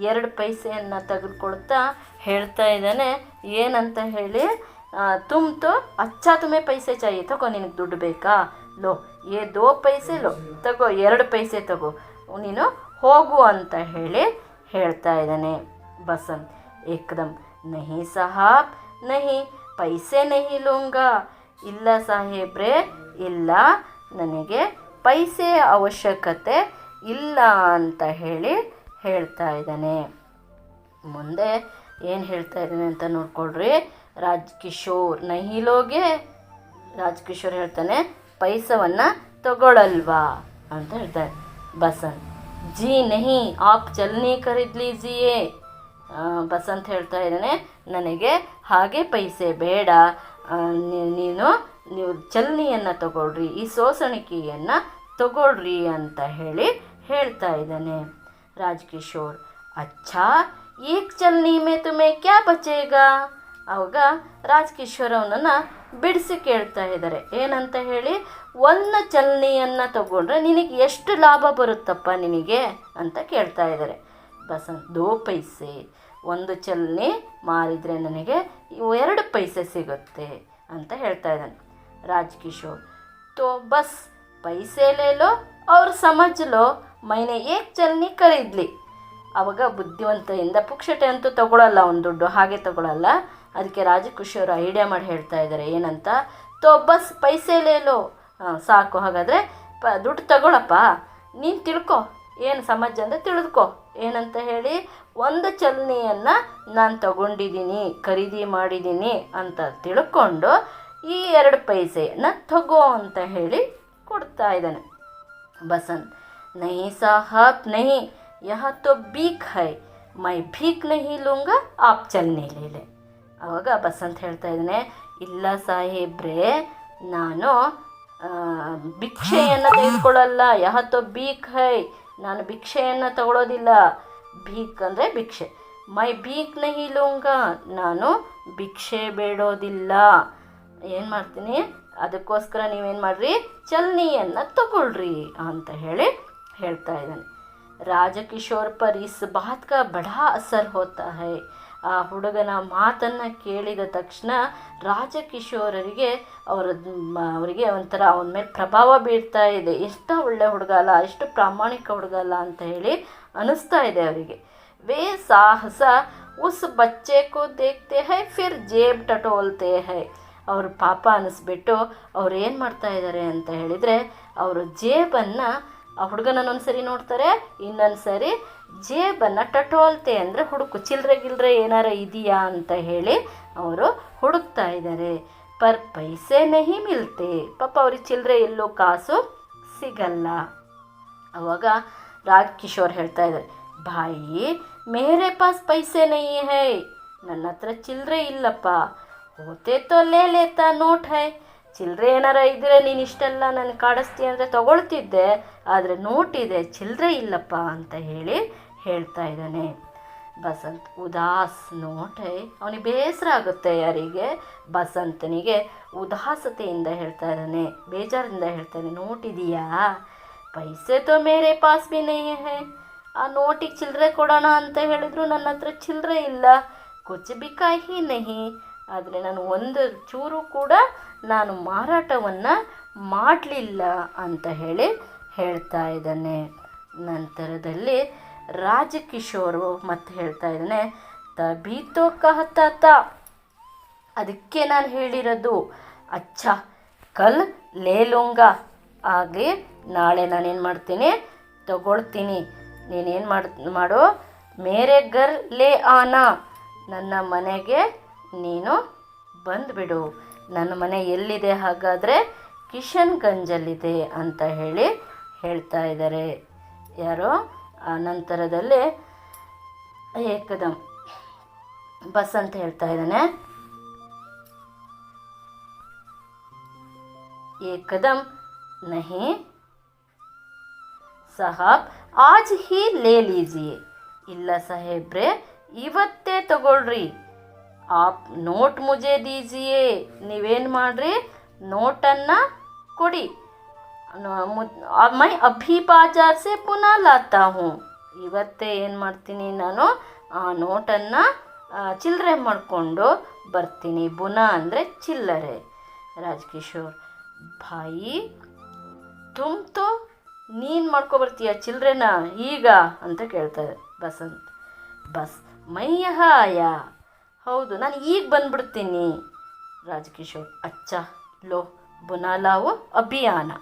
2 ಪೈಸೆಯನ್ನು ತೆಗೆದುಕೊಳ್ತಾ ಹೇಳ್ತಾ ಇದ್ದಾನೆ, ಏನಂತ ಹೇಳಿ, ತುಮ್ ತೋ ಅಚ್ಚಾ ತುಮೆ ಪೈಸೆ ಚಾಹಿಯೆ, ತಗೋ ನಿನಗೆ ದುಡ್ಡು ಬೇಕಾ, ಲೋ ಏ 2 ಪೈಸೆ ಲೋ, ತಗೋ 2 ಪೈಸೆ ತಗೋ, ನೀನು ಹೋಗು ಅಂತ ಹೇಳಿ ಹೇಳ್ತಾ ಇದ್ದಾನೆ ಬಸಂತ್. ಏಕದಮ್, ನಹಿ ಸಾಹಾಬ್ ನಹಿ, ಪೈಸೆ ನಹಿ ಲೂಂಗಾ. ಇಲ್ಲ ಸಾಹೇಬ್ರೆ, ಇಲ್ಲ, ನನಗೆ ಪೈಸೆ ಅವಶ್ಯಕತೆ ಇಲ್ಲ ಅಂತ ಹೇಳಿ ಹೇಳ್ತಾ ಇದ್ದಾನೆ. ಮುಂದೆ ಏನು ಹೇಳ್ತಾ ಇದ್ದಾನೆ ಅಂತ ನೋಡ್ಕೊಳ್ರಿ. ರಾಜಕಿಶೋರ್, ನಹಿ ಲೋಗೆ. ರಾಜಕಿಶೋರ್ ಹೇಳ್ತಾನೆ, ಪೈಸವನ್ನು ತಗೊಳ್ಳಲ್ವಾ ಅಂತ ಹೇಳ್ತಾನೆ. ಬಸಂತ್, ಜಿ ನಹಿ ಆಪ್ ಚಲ್ನಿ ಖರೀದ್ ಲೀಜಿಯೇ. ಬಸಂತ್ ಹೇಳ್ತಾ ಇದ್ದಾನೆ, ನನಗೆ ಹಾಗೆ ಪೈಸೆ ಬೇಡ, ನೀವು ಚಲನಿಯನ್ನು ತಗೊಳ್ರಿ, ಈ ಸೋಸಣಿಕೆಯನ್ನು ತಗೊಳ್ರಿ ಅಂತ ಹೇಳಿ ಹೇಳ್ತಾ ಇದ್ದಾನೆ. ರಾಜಕಿಶೋರ್, ಅಚ್ಚಾ ಏಕ್ ಚಲನಿ ಮೇ ತುಮೆ ಕ್ಯಾ ಬಚೇಗಾ. ಅವಾಗ ರಾಜಕಿಶೋರ್ ಅವನನ್ನು ಬಿಡಿಸಿ ಕೇಳ್ತಾ ಇದ್ದಾರೆ, ಏನಂತ ಹೇಳಿ, ಒಂದು ಚಲನಿಯನ್ನು ತಗೊಂಡ್ರೆ ನಿನಗೆ ಎಷ್ಟು ಲಾಭ ಬರುತ್ತಪ್ಪ ನಿನಗೆ ಅಂತ ಕೇಳ್ತಾ ಇದ್ದಾರೆ. ಬಸಂತ್, 2 ಪೈಸೆ, ಒಂದು ಚಲನಿ ಮಾರಿದರೆ ನನಗೆ 2 ಪೈಸೆ ಸಿಗುತ್ತೆ ಅಂತ ಹೇಳ್ತಾ ಇದ್ದಾನೆ. ರಾಜಕಿಶೋರ್, ತೋ ಬಸ್ ಪೈಸೆ ಲೇ ಲೋ ಅವ್ರು ಸಮಜ್ ಲೋ, ಮೈನೆ ಏಕ್ ಚಲನಿ ಖರೀದ್ಲಿ. ಅವಾಗ ಬುದ್ಧಿವಂತೆಯಿಂದ ಪುಕ್ಷಟೆ ಅಂತೂ ತಗೊಳ್ಳಲ್ಲ, ಅವನ ದುಡ್ಡು ಹಾಗೆ ತಗೊಳ್ಳಲ್ಲ. ಅದಕ್ಕೆ ರಾಜಕಿಶೋರ್ ಐಡಿಯಾ ಮಾಡಿ ಹೇಳ್ತಾ ಇದ್ದಾರೆ, ಏನಂತ, ತೋ ಬಸ್ ಪೈಸೆ ಲೇ ಲೋ, ಸಾಕು, ಹಾಗಾದರೆ ದುಡ್ಡು ತಗೊಳಪ್ಪ, ನೀನು ತಿಳ್ಕೊ, ಏನು ಸಮಜ್ ಅಂದರೆ ತಿಳಿದುಕೋ, ಏನಂತ ಹೇಳಿ, ಒಂದು ಚಲನಿಯನ್ನು ನಾನು ತಗೊಂಡಿದ್ದೀನಿ, ಖರೀದಿ ಮಾಡಿದ್ದೀನಿ ಅಂತ ತಿಳ್ಕೊಂಡು ಈ 2 ಪೈಸೆಯನ್ನು ತಗೋ ಅಂತ ಹೇಳಿ ಕೊಡ್ತಾ ಇದ್ದಾನೆ. ಬಸಂತ್, ನಹಿ ಸಾಹಬ್ ನಹಿ, ಯಹ ತೋ ಬೀಕ್ ಹೈ, ಮೈ ಭೀಕ್ ನಹಿ ಲೂಂಗಾ, ಆಪ್ ಚಲನಿ ಲೇ ಲೆ. ಆವಾಗ ಬಸಂತ್ ಹೇಳ್ತಾ ಇದ್ದಾನೆ, ಇಲ್ಲ ಸಾಹೇಬ್ರೆ, ನಾನು ಭಿಕ್ಷೆಯನ್ನು ತೆಗೆದುಕೊಳ್ಳಲ್ಲ. ಯಹ ತೋ ಬೀಕ್ ಹೈ, ನಾನು ಭಿಕ್ಷೆಯನ್ನು ತಗೊಳ್ಳೋದಿಲ್ಲ. ಭೀಕ್ ಅಂದರೆ ಭಿಕ್ಷೆ. ಮೈ ಭೀಕ್ ನಹಿ ಲೂಂಗಾ, ನಾನು ಭಿಕ್ಷೆ ಬೇಡೋದಿಲ್ಲ. ಏನು ಮಾಡ್ತೀನಿ, ಅದಕ್ಕೋಸ್ಕರ ನೀವೇನು ಮಾಡಿರಿ, ಚಲನಿಯನ್ನು ತಗೊಳ್ರಿ ಅಂತ ಹೇಳಿ ಹೇಳ್ತಾ ಇದ್ದಾನೆ. ರಾಜಕಿಶೋರ್ ಪರ್ ಇಸ್ ಬಾತ್ ಕಾ ಬಡಾ ಅಸರ್ ಹೋತಾ ಹೈ. ಆ ಹುಡುಗನ ಮಾತನ್ನು ಕೇಳಿದ ತಕ್ಷಣ ರಾಜಕಿಶೋರರಿಗೆ ಅವರಿಗೆ ಒಂಥರ ಅವನ ಮೇಲೆ ಪ್ರಭಾವ ಬೀರ್ತಾ ಇದೆ. ಎಷ್ಟು ಒಳ್ಳೆ ಹುಡುಗ ಅಲ್ಲ, ಎಷ್ಟು ಪ್ರಾಮಾಣಿಕ ಹುಡುಗ ಅಲ್ಲ ಅಂತ ಹೇಳಿ ಅನ್ನಿಸ್ತಾ ಇದೆ ಅವರಿಗೆ. ವೇ ಸಾಹಸ ಉಸ್ ಬಚ್ಚೆ ಕೋ ದೇಖ್ತೆ ಹೈ, ಫಿರ್ ಜೇಬ್ ಟಟೋಲ್ತೆ ಹೈ. ಅವರು ಪಾಪ ಅನ್ನಿಸ್ಬಿಟ್ಟು ಅವ್ರು ಏನು ಮಾಡ್ತಾ ಇದ್ದಾರೆ ಅಂತ ಹೇಳಿದರೆ, ಅವರು ಜೇಬನ್ನು, ಆ ಹುಡುಗನನ್ನೊಂದು ಸರಿ ನೋಡ್ತಾರೆ, ಇನ್ನೊಂದು ಸರಿ ಜೇಬನ್ನು ಟಟೋಲ್ತೆ ಅಂದರೆ ಚಿಲ್ಲರೆ ಗಿಲ್ರೆ ಏನಾರ ಇದೆಯಾ ಅಂತ ಹೇಳಿ ಅವರು ಹುಡುಕ್ತಾ ಇದ್ದಾರೆ. ಪರ್ ಪೈಸೆ ನಹಿ ಮಿಲ್ತೆ, ಪಾಪ ಅವ್ರಿಗೆ ಚಿಲ್ಲರೆ ಎಲ್ಲೋ ಕಾಸು ಸಿಗಲ್ಲ. ಅವಾಗ ರಾಜಕಿಶೋರ್ ಹೇಳ್ತಾ ಇದ್ದಾರೆ, ಭಾಯಿ ಮೇರೆ ಪಾಸ್ ಪೈಸೆ ನಹಿ ಹೈ, ನನ್ನ ಹತ್ರ ಚಿಲ್ಲರೆ ಇಲ್ಲಪ್ಪ. ಹೋತೆ ತೋ ಲೇ ಲೇತಾ ನೋಟ್ ಹೈ, ಚಿಲ್ಲರೆ ಏನಾರ ಇದ್ದರೆ ನೀನು ಇಷ್ಟೆಲ್ಲ ನನಗೆ ಕಾಡಿಸ್ತೀಯ ಅಂದರೆ ತಗೊಳ್ತಿದ್ದೆ, ಆದರೆ ನೋಟ್ ಇದೆ, ಚಿಲ್ಲರೆ ಇಲ್ಲಪ್ಪ ಅಂತ ಹೇಳಿ ಹೇಳ್ತಾ ಇದ್ದಾನೆ. Basant Udhas note high. ಅವನಿಗೆ ಬೇಸರ ಆಗುತ್ತೆ. ಯಾರಿಗೆ? ಬಸಂತನಿಗೆ. ಉದಾಸತೆಯಿಂದ ಹೇಳ್ತಾ ಇದ್ದಾನೆ, ಬೇಜಾರಿಂದ ಹೇಳ್ತಾ ಇದ್ದಾನೆ. ನೋಟ್ ಇದೆಯಾ? ಪೈಸೆ ತೋ ಮೇರೆ ಪಾಸ್ ಭಿ ನಹೀ ಹೈ. ಆ ನೋಟಿಗೆ ಚಿಲ್ಲರೆ ಕೊಡೋಣ ಅಂತ ಹೇಳಿದ್ರು ನನ್ನ ಹತ್ರ ಚಿಲ್ಲರೆ ಇಲ್ಲ. ಕುಚ್ ಬಿ ಕಾಹಿ ನಹಿ. ಆದರೆ ನಾನು ಒಂದು ಚೂರು ಕೂಡ ನಾನು ಮಾರಾಟವನ್ನು ಮಾಡಲಿಲ್ಲ ಅಂತ ಹೇಳಿ ಹೇಳ್ತಾ ಇದ್ದಾನೆ. ನಂತರದಲ್ಲಿ ರಾಜಕಿಶೋರು ಮತ್ತೆ ಹೇಳ್ತಾ ಇದ್ದಾನೆ, ತಭಿ ತೋ ಕಹತಾ ತಾ. ಅದಕ್ಕೆ ನಾನು ಹೇಳಿರೋದು, ಅಚ್ಚ ಕಲ್ ಲೇ ಲೂಂಗಾ. ಹಾಗೆ ನಾಳೆ ನಾನೇನು ಮಾಡ್ತೀನಿ, ತಗೊಳ್ತೀನಿ. ನೀನೇನು ಮಾಡು, ಮೇರೆ ಘರ್ ಲೇ ಆನಾ. ನನ್ನ ಮನೆಗೆ ನೀನು ಬಂದುಬಿಡು. ನನ್ನ ಮನೆ ಎಲ್ಲಿದೆ ಹಾಗಾದರೆ? ಕಿಶನ್ಗಂಜಲ್ಲಿದೆ ಅಂತ ಹೇಳಿ ಹೇಳ್ತಾ ಇದ್ದಾರೆ. ಯಾರೋ ಆ ನಂತರದಲ್ಲಿ ಏಕದಮ್ ಬಸಂತ್ ಹೇಳ್ತಾ ಇದ್ದಾನೆ, ಏಕದಮ್ ನಹಿ ಸಾಹಬ್ ಆಜ್ ಹಿ ಲೇ ಲೀಜಿಯೇ. ಇಲ್ಲ ಸಾಹೇಬ್ರೆ, ಇವತ್ತೇ ತಗೊಳ್ರಿ. ಆಪ್ ನೋಟ್ ಮುಜೆ ದೀಜಿಯೇ. ನೀವೇನು ಮಾಡಿರಿ, ನೋಟನ್ನು ಕೊಡಿ. ಮೈ ಅಭಿ ಬಾಜಾರ್ ಸೆ ಪುನಃ ಲಾತಾ ಹೂँ. ಇವತ್ತೇ ಏನು ಮಾಡ್ತೀನಿ, ನಾನು ಆ ನೋಟನ್ನು ಚಿಲ್ಲರೆ ಮಾಡಿಕೊಂಡು ಬರ್ತೀನಿ. ಬುನಾ ಅಂದರೆ ಚಿಲ್ಲರೆ. ರಾಜಕಿಶೋರ್, ಭಾಯಿ ತುಮ್ ತೋ ನೀನು ಮಾಡ್ಕೊಬರ್ತೀಯ ಚಿಲ್ಲರೆನ ಈಗ ಅಂತ ಕೇಳ್ತಾರೆ ಬಸಂತ್. ಬಸ್ ಮೈ ಯಹ ಆಯಾ. ಹೌದು, ನಾನು ಈಗ ಬಂದ್ಬಿಡ್ತೀನಿ. ರಾಜಕಿಶೋರ್, ಅಚ್ಚ ಲೋ ಬುನಾ ಲಾವೋ ಅಭಿಯಾನ.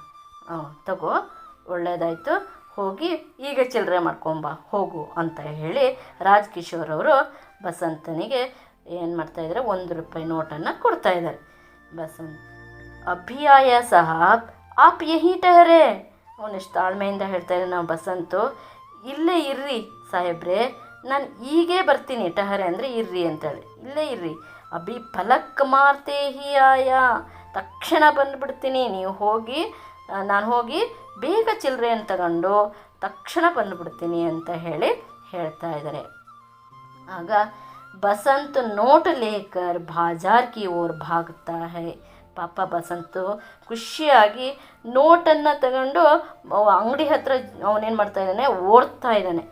ತಗೋ, ಒಳ್ಳೆಯದಾಯಿತು, ಹೋಗಿ ಈಗ ಚಿಲ್ಲರೆ ಮಾಡ್ಕೊಂಬ ಹೋಗು ಅಂತ ಹೇಳಿ ರಾಜಕಿಶೋರ್ ಅವರು ಬಸಂತನಿಗೆ ಏನು ಮಾಡ್ತಾಯಿದ್ದಾರೆ, ₹1 ನೋಟನ್ನು ಕೊಡ್ತಾಯಿದ್ದಾರೆ. ಬಸಂತ್, ಅಭಿ ಆಯಾ ಸಾಹಬ್ ಆಪ್ ಯಹೀ ಟಹರೆ. ಅವನೆಷ್ಟು ತಾಳ್ಮೆಯಿಂದ ಹೇಳ್ತಾಯಿದ್ದಾನೆ ನಾವು ಬಸಂತು, ಇಲ್ಲೇ ಇರ್ರಿ ಸಾಹೇಬ್ರೆ, ನಾನು ಈಗೇ ಬರ್ತೀನಿ. ಟಹರೆ ಅಂದರೆ ಇರ್ರಿ ಅಂತೇಳಿ, ಇಲ್ಲೇ ಇರ್ರಿ. ಅಭಿ ಫಲಕ್ ಮಾರ್ತೆ ಹಿ ಆಯಾ. ತಕ್ಷಣ ಬಂದುಬಿಡ್ತೀನಿ. ನೀವು ಹೋಗಿ, ನಾನು ಹೋಗಿ ಬೇಗ ಚಿಲ್ಲರೆಯನ್ನು ತಗೊಂಡು ತಕ್ಷಣ ಬಂದುಬಿಡ್ತೀನಿ ಅಂತ ಹೇಳಿ ಹೇಳ್ತಾ ಇದ್ದಾರೆ. ಆಗ ಬಸಂತ್ ನೋಟ್ ಲೇಕರ್ ಬಾಜಾರ್ ಕಿ ಓರ್ ಭಾಗ್ತಾ ಹೈ. ಪಾಪ ಬಸಂತು ಖುಷಿಯಾಗಿ ನೋಟನ್ನು ತಗೊಂಡು ಅಂಗಡಿ ಹತ್ರ ಅವನೇನು ಮಾಡ್ತಾ ಇದ್ದಾನೆ, ಓಡ್ತಾ ಇದ್ದಾನೆ.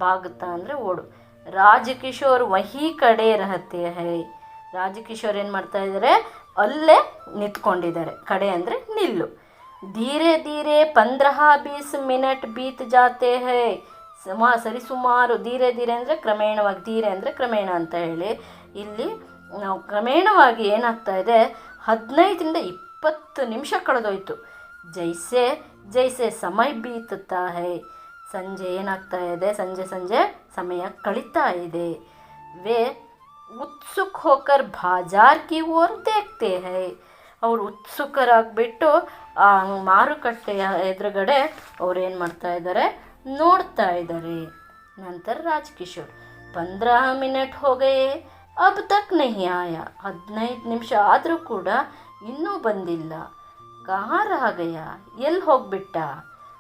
ಭಾಗ್ತಾ ಅಂದರೆ ಓಡು. ರಾಜಕಿಶೋರ್ ವಹಿ ಕಡೆ ರಹತೆ ಹೈ. ರಾಜಕಿಶೋರ್ ಏನು ಮಾಡ್ತಾ ಇದ್ದಾರೆ, ಅಲ್ಲೇ ನಿಂತ್ಕೊಂಡಿದ್ದಾರೆ. ಕಡೆ ಅಂದರೆ ನಿಲ್ಲು. ಧೀರೆ ಧೀರೆ 15-20 ಮಿನಿಟ್ ಬೀತ್ ಜಾತೆ ಹೈ. ಸರಿಸುಮಾರು ಧೀರೆ ಧೀರೆ ಅಂದರೆ ಕ್ರಮೇಣವಾಗಿ, ಧೀರೆ ಅಂದರೆ ಕ್ರಮೇಣ ಅಂತ ಹೇಳಿ ಇಲ್ಲಿ ನಾವು ಕ್ರಮೇಣವಾಗಿ ಏನಾಗ್ತಾ ಇದೆ, 15-20 ನಿಮಿಷ ಕಳೆದೋಯ್ತು. ಜೈಸೆ ಜೈಸೆ ಸಮಯ ಬೀತುತ್ತಾ ಹೈ. ಸಂಜೆ ಏನಾಗ್ತಾ ಇದೆ, ಸಂಜೆ ಸಮಯ ಕಳೀತಾ ಇದೆ. ವೇ ಉತ್ಸುಕ್ ಹೋಕರ್ ಬಾಜಾರ್ ಕಿ ಓರ್ ದೇಖ್ತೆ ಹೈ. ಅವರು ಉತ್ಸುಕರಾಗಿಬಿಟ್ಟು ಆ ಮಾರುಕಟ್ಟೆಯ ಎದುರುಗಡೆ ಅವ್ರು ಏನು ಮಾಡ್ತಾ ಇದ್ದಾರೆ, ನೋಡ್ತಾ ಇದ್ದಾರೆ. ನಂತರ ರಾಜಕಿಶೋರ್, 15 ಮಿನಿಟ್ ಹೋ ಗಯೆ ಅಬ್ ತಕ್ ನಹಿ ಆಯಾ. 15 ನಿಮಿಷ ಆದರೂ ಕೂಡ ಇನ್ನೂ ಬಂದಿಲ್ಲ. ಕಹಾ ರಹ ಗಯಾ, ಎಲ್ಲಿ ಹೋಗ್ಬಿಟ್ಟ.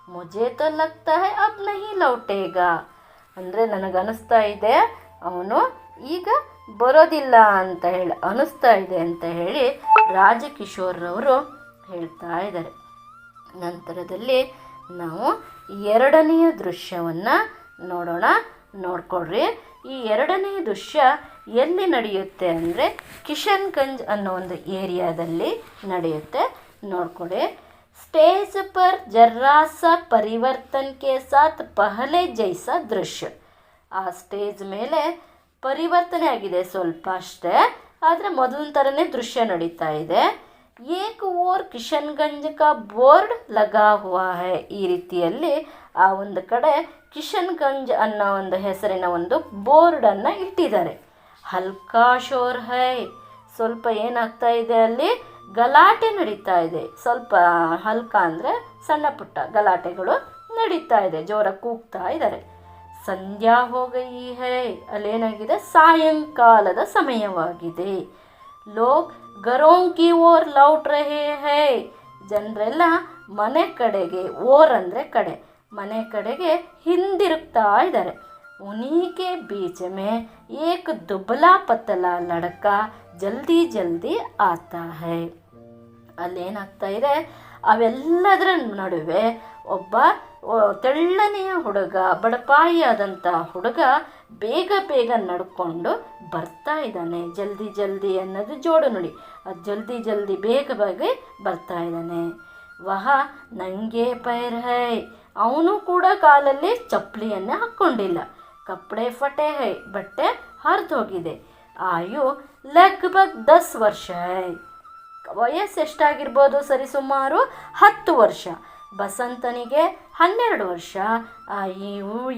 ಮುಜೆ ತೋ ಲಗ್ತಾ ಹೈ ಅಬ್ ನಹಿ ಲೌಟೇಗಾ. ಅಂದರೆ ನನಗನ್ನಿಸ್ತಾ ಇದೆ ಅವನು ಈಗ ಬರೋದಿಲ್ಲ ಅಂತ ಹೇಳಿ ಅನ್ನಿಸ್ತಾ ಇದೆ ಅಂತ ಹೇಳಿ ರಾಜಕಿಶೋರ್ರವರು ಹೇಳ್ತಾ ಇದ್ದಾರೆ. ನಂತರದಲ್ಲಿ ನಾವು 2ನೆಯ ದೃಶ್ಯವನ್ನು ನೋಡೋಣ. ನೋಡ್ಕೊಳ್ರಿ. ಈ 2ನೇ ದೃಶ್ಯ ಎಲ್ಲಿ ನಡೆಯುತ್ತೆ ಅಂದರೆ ಕಿಶನ್ಗಂಜ್ ಅನ್ನೋ ಒಂದು ಏರಿಯಾದಲ್ಲಿ ನಡೆಯುತ್ತೆ. ನೋಡ್ಕೊಡಿ. ಸ್ಟೇಜ್ ಪರ್ ಜರ್ರಾ ಸಾ ಪರಿವರ್ತನ್ ಕೆ ಸಾಥ್ ಪಹಲೆ ಜೈಸಾ ದೃಶ್ಯ. ಆ ಸ್ಟೇಜ್ ಮೇಲೆ ಪರಿವರ್ತನೆ ಆಗಿದೆ ಸ್ವಲ್ಪ ಅಷ್ಟೇ, ಆದರೆ ಮೊದಲಿನ ಥರನೇ ದೃಶ್ಯ ನಡೀತಾ ಇದೆ. ಏಕ್ ಓರ್ ಕಿಶನ್ಗಂಜ್ ಕಾ ಬೋರ್ಡ್ ಲಗಾ ಹುವಾ ಹೈ. ಈ ರೀತಿಯಲ್ಲಿ ಆ ಒಂದು ಕಡೆ ಕಿಶನ್ಗಂಜ್ ಅನ್ನೋ ಒಂದು ಹೆಸರಿನ ಒಂದು ಬೋರ್ಡನ್ನು ಇಟ್ಟಿದ್ದಾರೆ. ಹಲ್ಕಾ ಶೋರ್ ಹೈ. ಸ್ವಲ್ಪ ಏನಾಗ್ತಾ ಇದೆ, ಅಲ್ಲಿ ಗಲಾಟೆ ನಡೀತಾ ಇದೆ. ಸ್ವಲ್ಪ ಹಲ್ಕಾ ಅಂದರೆ ಸಣ್ಣ ಪುಟ್ಟ ಗಲಾಟೆಗಳು ನಡೀತಾ ಇದೆ, ಜೋರಾಗಿ ಕೂಗ್ತಾ ಇದ್ದಾರೆ. ಸಂಧ್ಯಾ ಹೋಗಯಿ ಹೈ. ಅಲ್ಲೇನಾಗಿದೆ, ಸಾಯಂಕಾಲದ ಸಮಯವಾಗಿದೆ. ಲೋಗ್ ಗರೋಂ ಕಿ ಓರ್ ಲೌಟ್ ರಹೇ ಹೈ. ಜನರೆಲ್ಲ ಮನೆ ಕಡೆಗೆ, ಓರ್ ಅಂದರೆ ಕಡೆ, ಮನೆ ಕಡೆಗೆ ಹಿಂದಿರುಗ್ತಾ ಇದ್ದಾರೆ. उन्हीं के बीच में एक दुबला पतला लड़का ಜಲ್ದಿ ಜಲ್ದಿ ಆತಾ ಹೈ. ಅಲ್ಲೇನಾಗ್ತಾ ಇದೆ, ಅವೆಲ್ಲದರ ನಡುವೆ ಒಬ್ಬ ತೆಳ್ಳನೆಯ ಹುಡುಗ, ಬಡಪಾಯಿಯಾದಂಥ ಹುಡುಗ ಬೇಗ ಬೇಗ ನಡ್ಕೊಂಡು ಬರ್ತಾ ಇದ್ದಾನೆ. ಜಲ್ದಿ ಜಲ್ದಿ ಅನ್ನೋದು ಜೋಡು ನುಡಿ. ಅದು ಜಲ್ದಿ ಜಲ್ದಿ ಬೇಗ ಬೇಗ ಬರ್ತಾ ಇದ್ದಾನೆ. ವಹ ನಂಗೆ ಪೈರ್ ಹೈ, ಅವನು ಕೂಡ ಕಾಲಲ್ಲಿ ಚಪ್ಪಲಿಯನ್ನು ಹಾಕ್ಕೊಂಡಿಲ್ಲ. ಕಪ್ಪಡೆ ಫಟೆ ಹೈ, ಬಟ್ಟೆ ಹರಿದೋಗಿದೆ. ಆಯು ಲಗ್ಭಗ್ 10 ವರ್ಷ ಹೈ, ವಯಸ್ಸು ಎಷ್ಟಾಗಿರ್ಬೋದು? ಸರಿಸುಮಾರು 10 ವರ್ಷ. ಬಸಂತನಿಗೆ 12 ವರ್ಷ,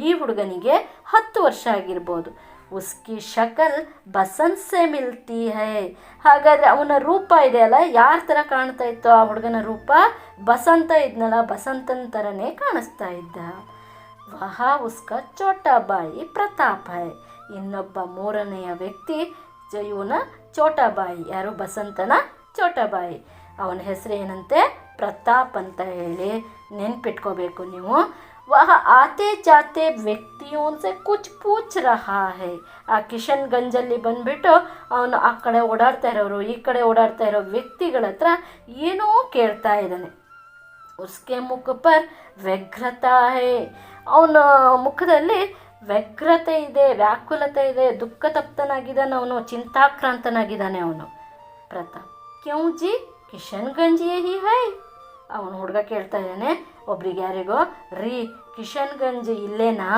ಈ ಹುಡುಗನಿಗೆ 10 ವರ್ಷ ಆಗಿರ್ಬೋದು. ಉಸ್ಕಿ ಶಕಲ್ ಬಸಂತ್ ಸೆ ಮಿಲ್ತಿ ಹೈ. ಹಾಗಾದರೆ ಅವನ ರೂಪ ಇದೆಯಲ್ಲ, ಯಾರ ಥರ ಕಾಣ್ತಾ ಇತ್ತು ಆ ಹುಡುಗನ ರೂಪ? ಬಸಂತ ಇದ್ನಲ್ಲ, ಬಸಂತನ ಥರನೇ ಕಾಣಿಸ್ತಾ ಇದ್ದ. ವಹ ಉಸ್ಕ ಚೋಟಾ ಬಾಯಿ ಪ್ರತಾಪ್ ಹೈ. ಇನ್ನೊಬ್ಬ ಮೂರನೆಯ ವ್ಯಕ್ತಿ ಇವನ ಚೋಟಾಬಾಯಿ. ಯಾರು? ಬಸಂತನ ಚೋಟಾಬಾಯಿ. ಅವನ ಹೆಸರು ಏನಂತೆ? ಪ್ರತಾಪ್ ಅಂತ ಹೇಳಿ ನೆನ್ಪಿಟ್ಕೋಬೇಕು ನೀವು. ವಹ ಆತೆ ಜಾತೆ ವ್ಯಕ್ತಿಯೋನ್ಸೆ ಕುಚ್ ಪೂಚ್ ರಹಾ ಹೈ. ಆ ಕಿಶನ್ಗಂಜಲ್ಲಿ ಬಂದ್ಬಿಟ್ಟು ಅವನು ಆ ಕಡೆ ಓಡಾಡ್ತಾ ಇರೋರು, ಈ ಕಡೆ ಓಡಾಡ್ತಾ ಇರೋ ವ್ಯಕ್ತಿಗಳ ಹತ್ರ ಏನೋ ಕೇಳ್ತಾ ಇದ್ದಾನೆ. ಉಸ್ಕೆ ಮುಖ ಪರ್ ವ್ಯಗ್ರತಾ ಹೈ. ಅವನ ಮುಖದಲ್ಲಿ ವ್ಯಗ್ರತೆ ಇದೆ, ವ್ಯಾಕುಲತೆ ಇದೆ, ದುಃಖ ತಪ್ತನಾಗಿದ್ದಾನೆ ಅವನು, ಚಿಂತಾಕ್ರಾಂತನಾಗಿದ್ದಾನೆ ಅವನು. ಪ್ರತಾಪ್ ಕ್ಯೂ ಜಿ ಕಿಶನ್ಗಂಜ್ ಯಹಿ ಹೈ. ಅವನು ಹುಡುಗ ಕೇಳ್ತಾ ಇದ್ದಾನೆ ಒಬ್ರಿಗೆ, ಯಾರಿಗೋ, ರೀ ಕಿಶನ್ಗಂಜ್ ಇಲ್ಲೇನಾ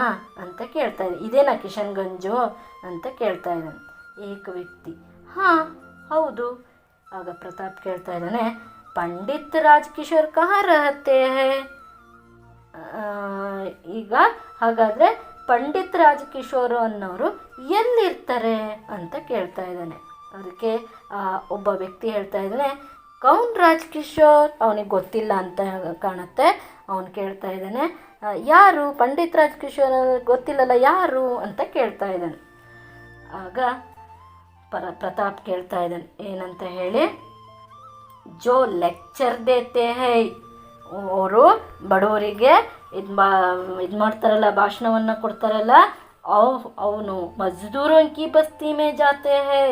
ಅಂತ ಕೇಳ್ತಾ ಇದ್ದಾನೆ. ಇದೇನಾ ಕಿಶನ್ಗಂಜು ಅಂತ ಕೇಳ್ತಾ ಇದ್ದಾನೆ ಏಕ ವ್ಯಕ್ತಿ. ಹಾಂ ಹೌದು. ಆಗ ಪ್ರತಾಪ್ ಕೇಳ್ತಾ ಇದ್ದಾನೆ, ಪಂಡಿತ್ ರಾಜ್ಕಿಶೋರ್ ಕಹಾ ರಹತೆ ಹೈ. ಈಗ ಹಾಗಾದರೆ ಪಂಡಿತ್ ರಾಜ್ಕಿಶೋರ್ ಅನ್ನೋರು ಎಲ್ಲಿರ್ತಾರೆ ಅಂತ ಕೇಳ್ತಾ ಇದ್ದಾನೆ. ಅದಕ್ಕೆ ಒಬ್ಬ ವ್ಯಕ್ತಿ ಹೇಳ್ತಾ ಇದ್ದಾನೆ, ಕೌನ್ ರಾಜ್ಕಿಶೋರ್? ಅವನಿಗೆ ಗೊತ್ತಿಲ್ಲ ಅಂತ ಕಾಣುತ್ತೆ. ಅವನು ಕೇಳ್ತಾ ಇದ್ದಾನೆ, ಯಾರು ಪಂಡಿತ್ ರಾಜ್ಕಿಶೋರ್? ಗೊತ್ತಿಲ್ಲಲ್ಲ, ಯಾರು ಅಂತ ಕೇಳ್ತಾ ಇದ್ದಾನೆ. ಆಗ ಪ್ರತಾಪ್ ಕೇಳ್ತಾ ಇದ್ದಾನೆ ಏನಂತ ಹೇಳಿ, ಜೋ ಲೆಕ್ಚರ್ ದೇತೆ ಹೈ. ಅವರು ಬಡವರಿಗೆ ಇದು ಮಾಡ್ತಾರಲ್ಲ, ಭಾಷಣವನ್ನು ಕೊಡ್ತಾರಲ್ಲ, ಅವನು ಮಜ್ದೂರೋಂ ಕಿ ಬಸ್ತಿ ಮೇ ಜಾತೆ ಹೈ.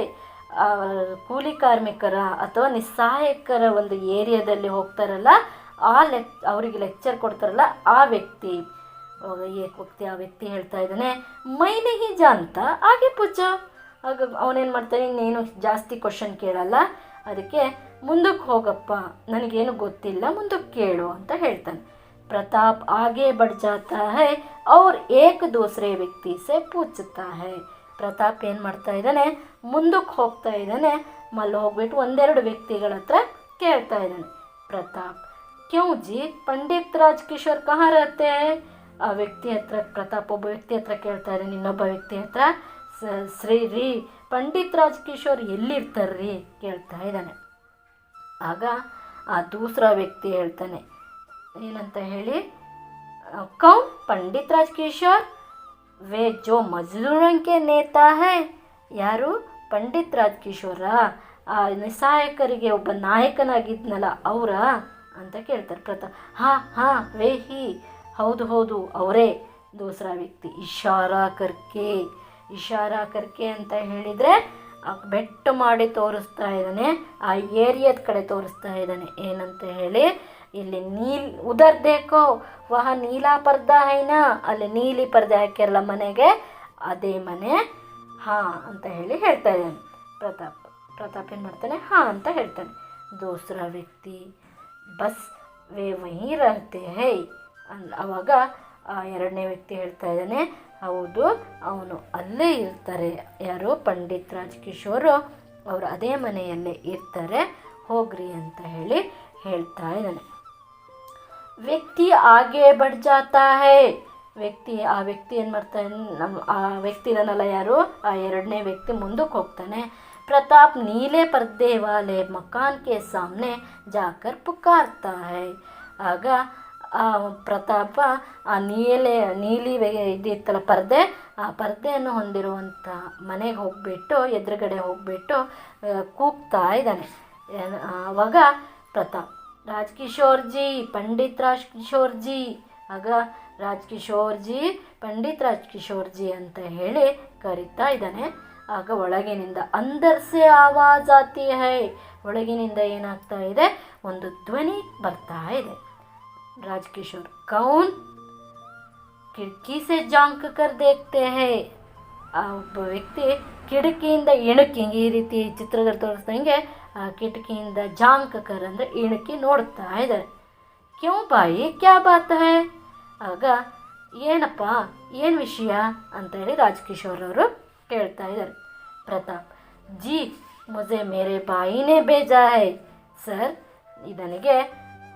ಕೂಲಿ ಕಾರ್ಮಿಕರ ಅಥವಾ ನಿಸ್ಸಹಾಯಕರ ಒಂದು ಏರಿಯಾದಲ್ಲಿ ಹೋಗ್ತಾರಲ್ಲ, ಅವರಿಗೆ ಲೆಕ್ಚರ್ ಕೊಡ್ತಾರಲ್ಲ ಆ ವ್ಯಕ್ತಿ. ಆ ವ್ಯಕ್ತಿ ಹೇಳ್ತಾ ಇದ್ದಾನೆ, ಮೈ ನಹಿ ಜಾನ್ತಾ ಆಗೆ ಪೂಜ. ಆಗ ಅವನೇನು ಮಾಡ್ತಾನೆ, ಇನ್ನೇನು ಜಾಸ್ತಿ ಕ್ವಶನ್ ಕೇಳಲ್ಲ. ಅದಕ್ಕೆ ಮುಂದಕ್ಕೆ ಹೋಗಪ್ಪ, ನನಗೇನು ಗೊತ್ತಿಲ್ಲ, ಮುಂದಕ್ಕೆ ಕೇಳು ಅಂತ ಹೇಳ್ತಾನೆ. ಪ್ರತಾಪ್ ಆಗೆ बढ़ जाता है और एक दूसरे व्यक्ति से पूछता है. ಪ್ರತಾಪ್ ಏನು ಮಾಡ್ತಾ ಇದ್ದಾನೆ, ಮುಂದಕ್ಕೆ ಹೋಗ್ತಾ ಇದ್ದಾನೆ. ಹೋಗ್ಬಿಟ್ಟು ಒಂದೆರಡು ವ್ಯಕ್ತಿಗಳ ಹತ್ರ ಕೇಳ್ತಾ ಇದ್ದಾನೆ. ಪ್ರತಾಪ್ ಕ್ಯೂ ಜಿ ಪಂಡಿತ್ ರಾಜ್ಕಿಶೋರ್ ಕಹಾ ರಹತೆ ಹೈ. ಆ ವ್ಯಕ್ತಿ ಹತ್ರ ಪ್ರತಾಪ್ ಒಬ್ಬ ವ್ಯಕ್ತಿ ಹತ್ರ ಕೇಳ್ತಾ ಇದ್ದಾನೆ, ಇನ್ನೊಬ್ಬ ವ್ಯಕ್ತಿ ಹತ್ರ ರೀ ಪಂಡಿತ್ ರಾಜ್ಕಿಶೋರ್ ಎಲ್ಲಿರ್ತಾರ್ರಿ ಕೇಳ್ತಾ ಇದ್ದಾನೆ. ಆಗ ಆ ದೂಸರ ವ್ಯಕ್ತಿ ಹೇಳ್ತಾನೆ ಏನಂತ ಹೇಳಿ, ಕೌನ್ ಪಂಡಿತ್ ರಾಜ್ಕಿಶೋರ್? ವೇ ಜೋ ಮಜ್ದೂರಂಕೆ ನೇತಾ ಹೈ. ಯಾರು? ಪಂಡಿತ್ ರಾಜ್ಕಿಶೋರ, ಆ ನಿಸ್ಸಹಾಯಕರಿಗೆ ಒಬ್ಬ ನಾಯಕನಾಗಿದ್ನಲ್ಲ ಅವರ ಅಂತ ಕೇಳ್ತಾರೆ ಪ್ರತಾಪ್. ಹಾಂ ಹಾಂ ವೇ ಹಿ, ಹೌದು ಹೌದು ಅವರೇ. ದೂಸರಾ ವ್ಯಕ್ತಿ ಇಶಾರಾ ಕರ್ಕೆ ಅಂತ ಹೇಳಿದರೆ ಬೆಟ್ಟು ಮಾಡಿ ತೋರಿಸ್ತಾ ಇದ್ದಾನೆ, ಆ ಏರಿಯಾದ ಕಡೆ ತೋರಿಸ್ತಾ ಇದ್ದಾನೆ. ಏನಂತ ಹೇಳಿ, ಇಲ್ಲಿ ಉದರ್ ದೇಕೋ ವಹ ನೀಲಾ ಪರ್ದಾ ಹೈನಾ, ಅಲ್ಲಿ ನೀಲಿ ಪರ್ದೆ ಹಾಕಿರಲ್ಲ ಮನೆಗೆ, ಅದೇ ಮನೆ. ಹಾಂ ಅಂತ ಹೇಳಿ ಹೇಳ್ತಾ ಇದ್ದಾನೆ ಪ್ರತಾಪ್ ಏನು ಮಾಡ್ತಾನೆ, ಹಾಂ ಅಂತ ಹೇಳ್ತಾನೆ. ದೂಸರಾ ವ್ಯಕ್ತಿ ಬಸ್ ವೇ ವಹೀ ರಹತೆ ಹೈ. ಆವಾಗ ಎರಡನೇ ವ್ಯಕ್ತಿ ಹೇಳ್ತಾ ಇದ್ದಾನೆ, ಹೌದು ಅವನು ಅಲ್ಲೇ ಇರ್ತಾರೆ. ಯಾರು? ಪಂಡಿತ್ ರಾಜ್ಕಿಶೋರು, ಅವರು ಅದೇ ಮನೆಯಲ್ಲೇ ಇರ್ತಾರೆ, ಹೋಗ್ರಿ ಅಂತ ಹೇಳಿ ಹೇಳ್ತಾ ಇದ್ದಾನೆ. ವ್ಯಕ್ತಿ ಆಗೆ ಬಡ್ ಜಾತಾ ಹೈ. ಆ ವ್ಯಕ್ತಿ ಏನು ಮಾಡ್ತಾನೆ, ಆ ವ್ಯಕ್ತಿ ಇದನ್ನಲ್ಲ ಯಾರು, ಆ ಎರಡನೇ ವ್ಯಕ್ತಿ ಮುಂದಕ್ಕೆ ಹೋಗ್ತಾನೆ. ಪ್ರತಾಪ್ ನೀಲೆ ಪರ್ದೆ ವಾಲೆ ಮಕಾನ್ ಕೆ ಸಾಮ್ನೆ ಜಾಕರ್ ಪುಕಾರ್ತಾ ಹೈ. ಆಗ ಪ್ರತಾಪ ಆ ನೀಲಿ ಇದಿತ್ತಲ್ಲ ಪರ್ದೆ, ಆ ಪರ್ದೆಯನ್ನು ಹೊಂದಿರುವಂಥ ಮನೆಗೆ ಹೋಗ್ಬಿಟ್ಟು, ಎದುರುಗಡೆ ಹೋಗ್ಬಿಟ್ಟು ಕೂಗ್ತಾ ಇದ್ದಾನೆ. ಆವಾಗ ಪ್ರತಾಪ್ ರಾಜ್ಕಿಶೋರ್ ಜಿ, ಪಂಡಿತ್ ರಾಜ್ಕಿಶೋರ್ ಜಿ. ಆಗ ರಾಜ್ಕಿಶೋರ್ ಜಿ, ಪಂಡಿತ್ ರಾಜ್ಕಿಶೋರ್ ಜಿ ಅಂತ ಹೇಳಿ ಕರೀತಾ ಇದ್ದಾನೆ. ಆಗ ಒಳಗಿನಿಂದ ಅಂದರ್ ಸೆ ಆವಾಜ್ ಆತಿ ಹೈ, ಒಳಗಿನಿಂದ ಏನಾಗ್ತಾ ಇದೆ, ಒಂದು ಧ್ವನಿ ಬರ್ತಾ ಇದೆ. ರಾಜ್ಕಿಶೋರ್ ಕೌನ್, ಕಿಟಕಿ ಸೆ ಜಾಂಕ್ ಕರ್ ದೇಖ್ತೆ ಹೈ, ಆ ಒಬ್ಬ ವ್ಯಕ್ತಿ ಕಿಟಕಿಯಿಂದ ಇಣುಕಿ, ಈ ರೀತಿ ಚಿತ್ರದಲ್ಲಿ ತೋರಿಸ್ದಂಗೆ ಆ ಕಿಟಕಿಯಿಂದ ಜಾಂಕ್ ಕರ್ ಅಂದರೆ ಇಣುಕಿ ನೋಡ್ತಾ ಇದ್ದಾರೆ. ಕ್ಯೂ ಬಾಯಿ ಕ್ಯಾ ಬಾತ್ ಹೈ, ಆಗ ಏನಪ್ಪ ಏನು ವಿಷಯ ಅಂತ ಹೇಳಿ ರಾಜ್ಕಿಶೋರ್ ಅವರು ಕೇಳ್ತಾ ಇದ್ದಾರೆ. ಪ್ರತಾಪ್ ಜಿ, ಮುಜೆ ಮೇರೆ ಬಾಯಿನೇ ಬೇಜಾ ಹೈ ಸರ್, ನನಗೆ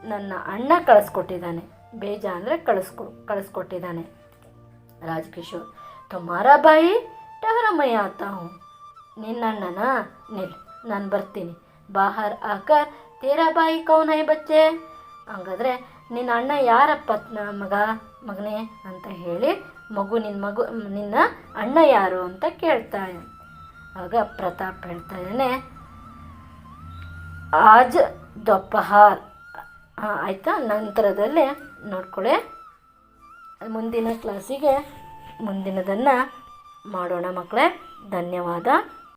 ನನ್ನ ಅಣ್ಣ ಕಳಿಸ್ಕೊಟ್ಟಿದ್ದಾನೆ. ಬೇಜಾ ಅಂದರೆ ಕಳಿಸ್ಕೊಟ್ಟಿದ್ದಾನೆ. ರಾಜ್ಕಿಶೋರ್ ತುಮಾರಾ ಬಾಯಿ, ಟಹರ ಮೈ ಆತಾ ಹೂँ, ನಿನ್ನ ಅಣ್ಣನಾ, ನಿಲ್ ನಾನು ಬರ್ತೀನಿ. ಬಾಹರ್ ಆಕರ್ ತೇರಾ ಬಾಯಿ ಕೌನ್ ಹೈ ಬಚ್ಚೆ, ಹಂಗಾದ್ರೆ ನಿನ್ನ ಅಣ್ಣ ಯಾರಪ್ಪ ಮಗನೇ ಅಂತ ಹೇಳಿ ನಿನ್ನ ಅಣ್ಣ ಯಾರು ಅಂತ ಕೇಳ್ತಾನೆ. ಆಗ ಪ್ರತಾಪ್ ಹೇಳ್ತಾ ಇದ್ದಾನೆ, ಆಜ್ ದೊಪ್ಪಹಾರ್. ಆಯಿತಾ, ನಂತರದಲ್ಲಿ ನೋಡ್ಕೊಳ್ಳಿ. ಮುಂದಿನ ಕ್ಲಾಸಿಗೆ ಮುಂದಿನದನ್ನು ಮಾಡೋಣ ಮಕ್ಕಳೇ. ಧನ್ಯವಾದ.